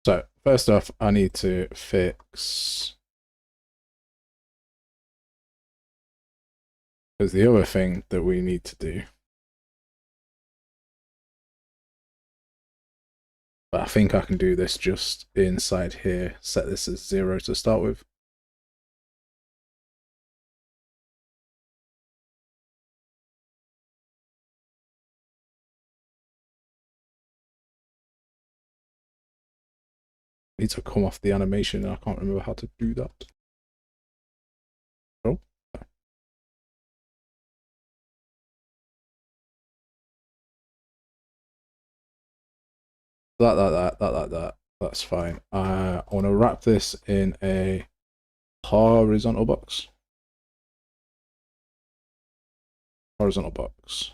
So, first off, I need to fix... There's the other thing that we need to do. But I think I can do this just inside here. Set this as 0 to start with. Need to come off the animation, and I can't remember how to do that. Oh. That. That's fine. I want to wrap this in a horizontal box. Horizontal box.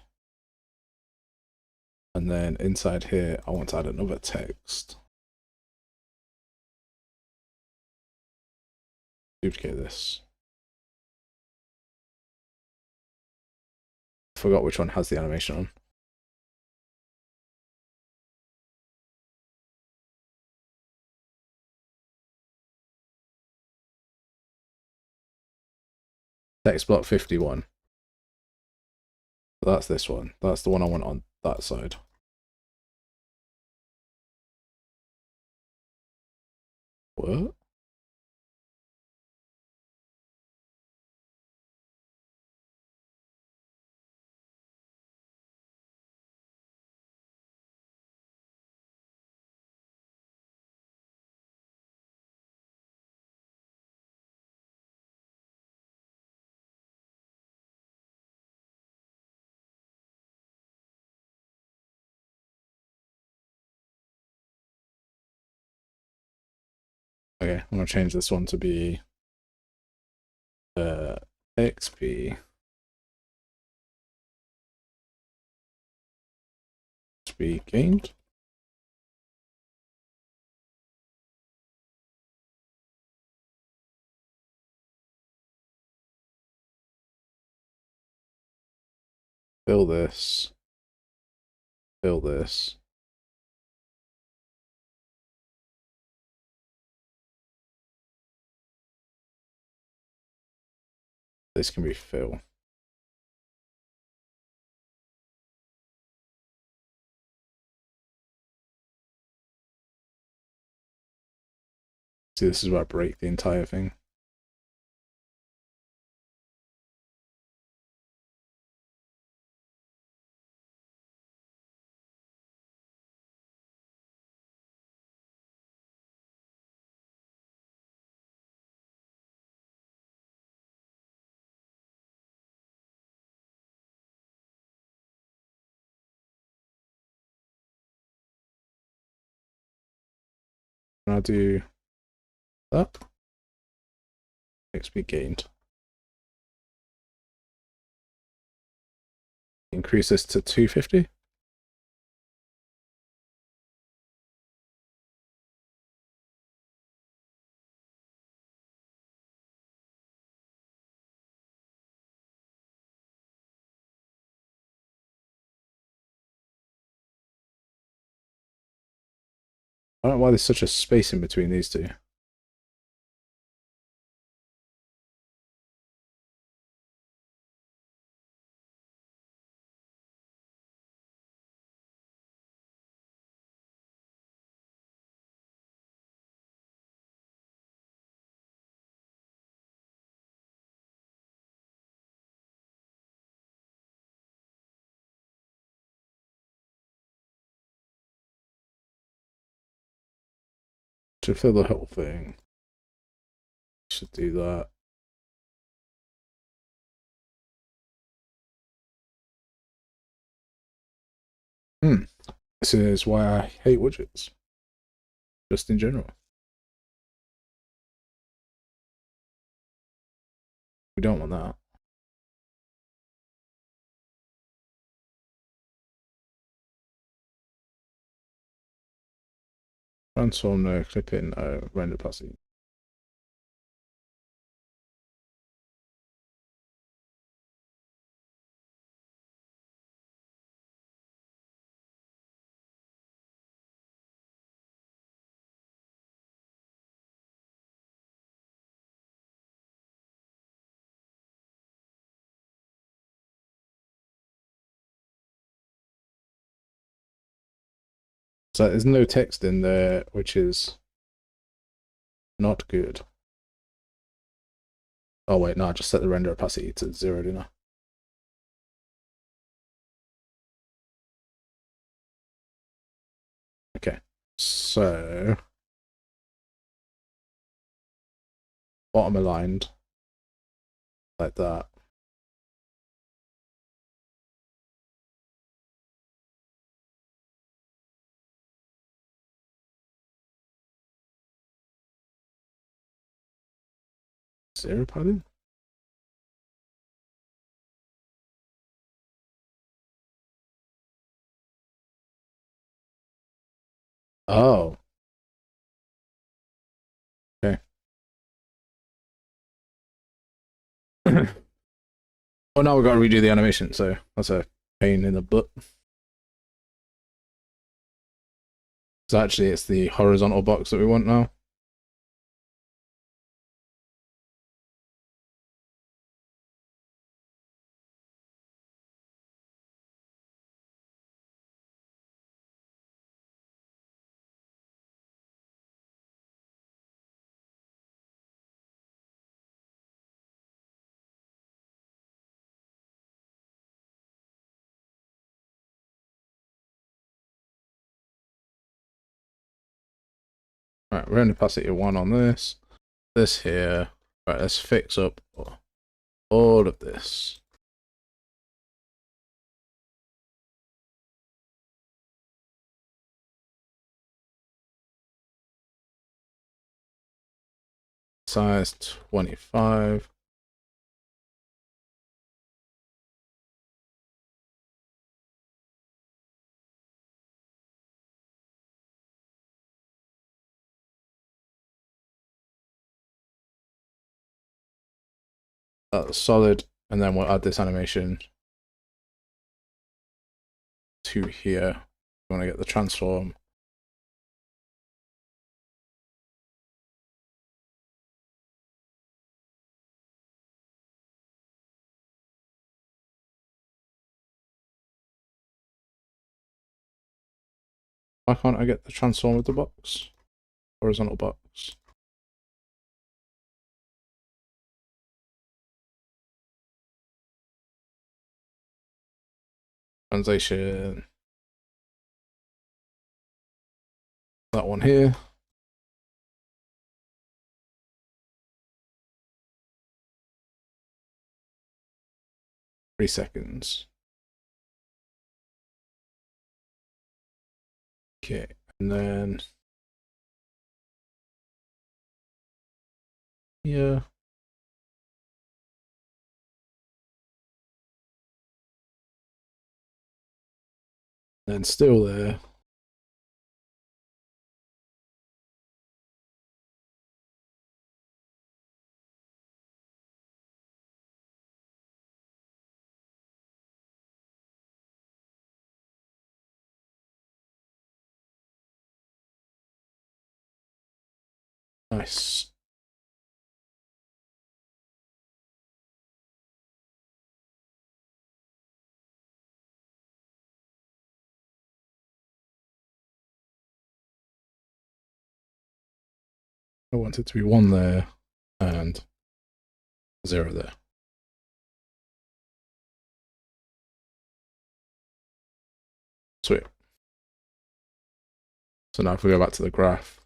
And then inside here, I want to add another text. Duplicate this. Forgot which one has the animation on. Text block 51. So that's this one. That's the one I want on that side. What? Okay, I'm gonna change this one to be XP. XP gained. Fill this. Fill this. This can be fill. See, this is where I break the entire thing. And I'll do that. XP gained. Increase this to 250. I don't know why there's such a space in between these two. to fill the whole thing. Should do that. This is why I hate widgets. Just in general. We don't want that. Transform, no. Clip in, render passing. So there's no text in there, which is not good. Oh wait, no, I just set the render opacity to 0, didn't I? Okay, so bottom aligned like that. Zero padding? Oh. Okay. Well, now we've got to redo the animation, so that's a pain in the butt. So actually, it's the horizontal box that we want now. Right, we're in opacity 1 on this. This here. Right, let's fix up all of this. Size 25. That's solid, and then we'll add this animation to here. We want to get the transform. Why can't I get the transform with the box? Horizontal box. Translation. That one here. Three seconds. Okay, and then yeah. And still there. Nice. I want it to be 1 there and 0 there. Sweet. So now if we go back to the graph,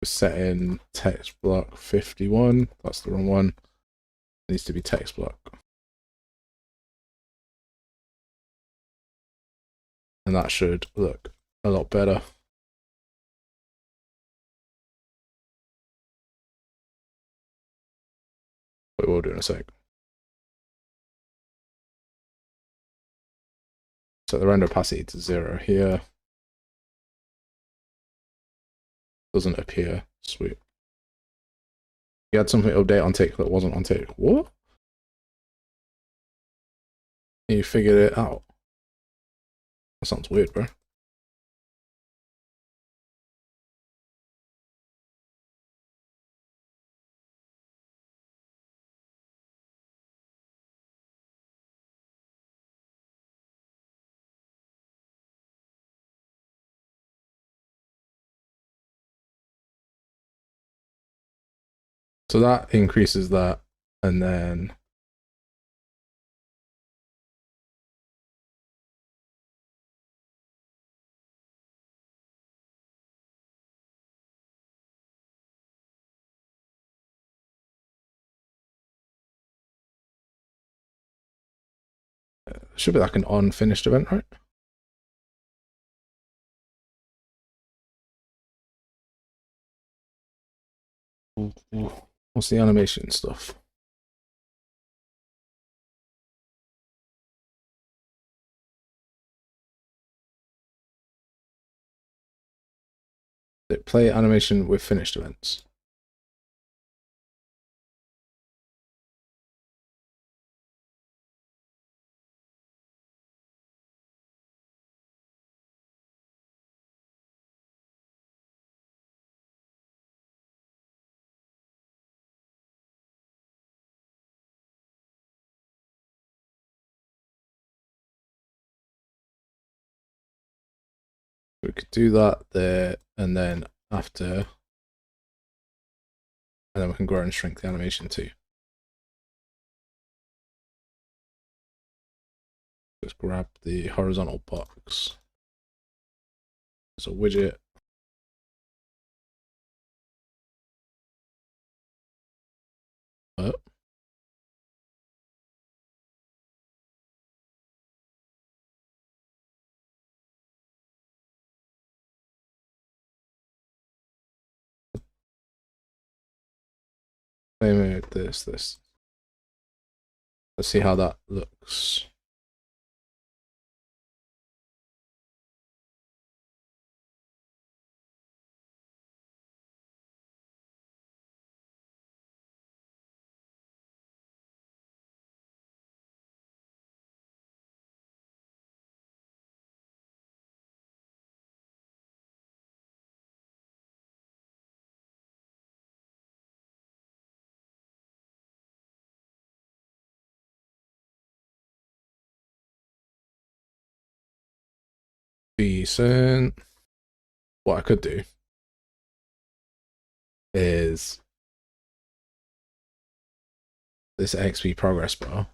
We're setting text block 51. That's the wrong one. It needs to be text block. And that should look a lot better. But we'll do in a sec. Set the render opacity to 0 here. Doesn't appear. Sweet. You had something update on tick that wasn't on tick. What? You figured it out. That sounds weird, bro. So that increases that, and then should be like an unfinished event, right? What's the animation stuff? Play animation with finished events. We could do that there, and then after, and then we can grow and shrink the animation too. Just grab the horizontal box. There's a widget. Maybe this. Let's see how that looks. Decent. What I could do is this XP progress bar.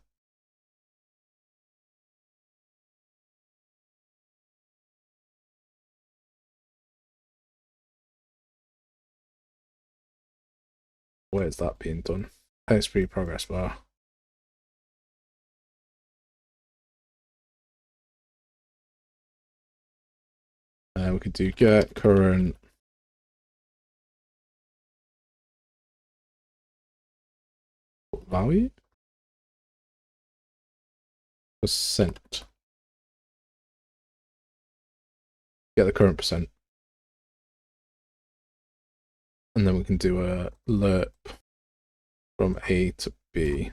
Where's that being done? XP progress bar. We could do get current value percent. Get the current percent, and then we can do a lerp from A to B.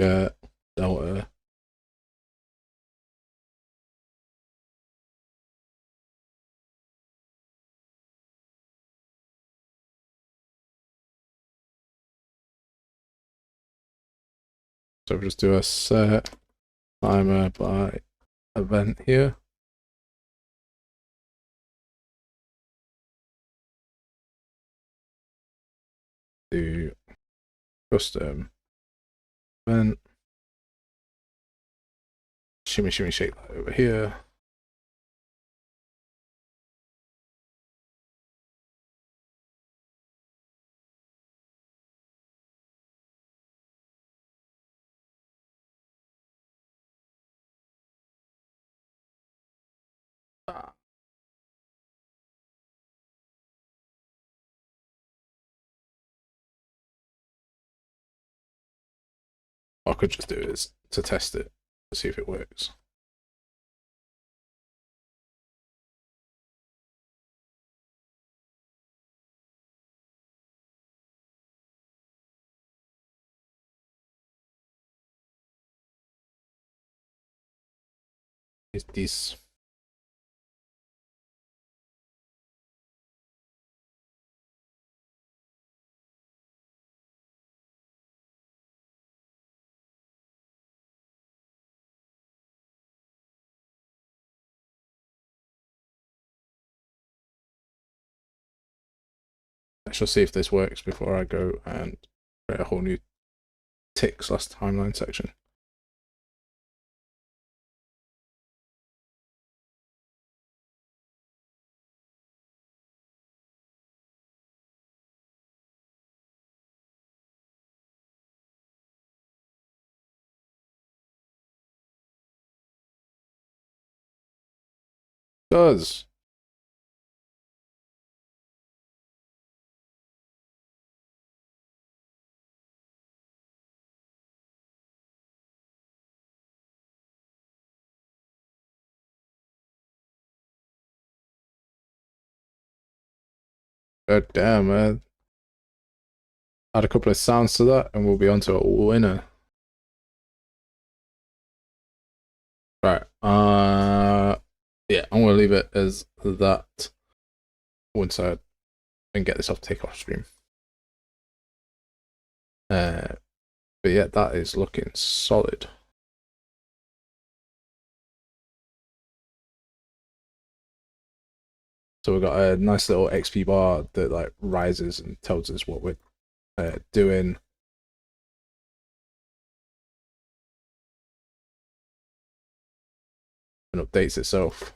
Get delta. So we just do a set timer by event here. Do custom event. shimmy shake that over here. I could just do this to test it, to see if it works. Is this? I shall see if this works before I go and create a whole new tick/timeline section. Does. God damn, man. Add a couple of sounds to that and we'll be on to a winner. Right. Yeah, I'm gonna leave it as that once I and get this off takeoff stream. But yeah, that is looking solid. So we've got a nice little XP bar that like rises and tells us what we're doing. And updates itself.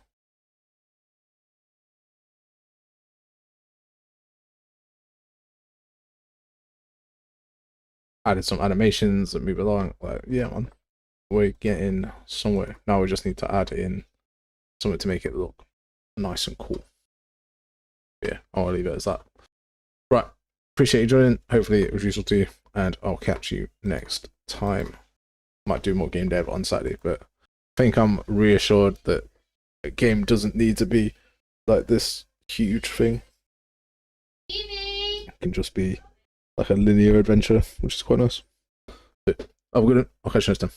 Added some animations that move along. Like, yeah, man, we're getting somewhere. Now we just need to add in something to make it look nice and cool. Yeah, I'll leave it as that. Right, appreciate you joining. Hopefully it was useful to you, and I'll catch you next time. Might do more game dev on Saturday, but I think I'm reassured that a game doesn't need to be like this huge thing. It can just be like a linear adventure, which is quite nice. So, have a good one. I'll catch you next time.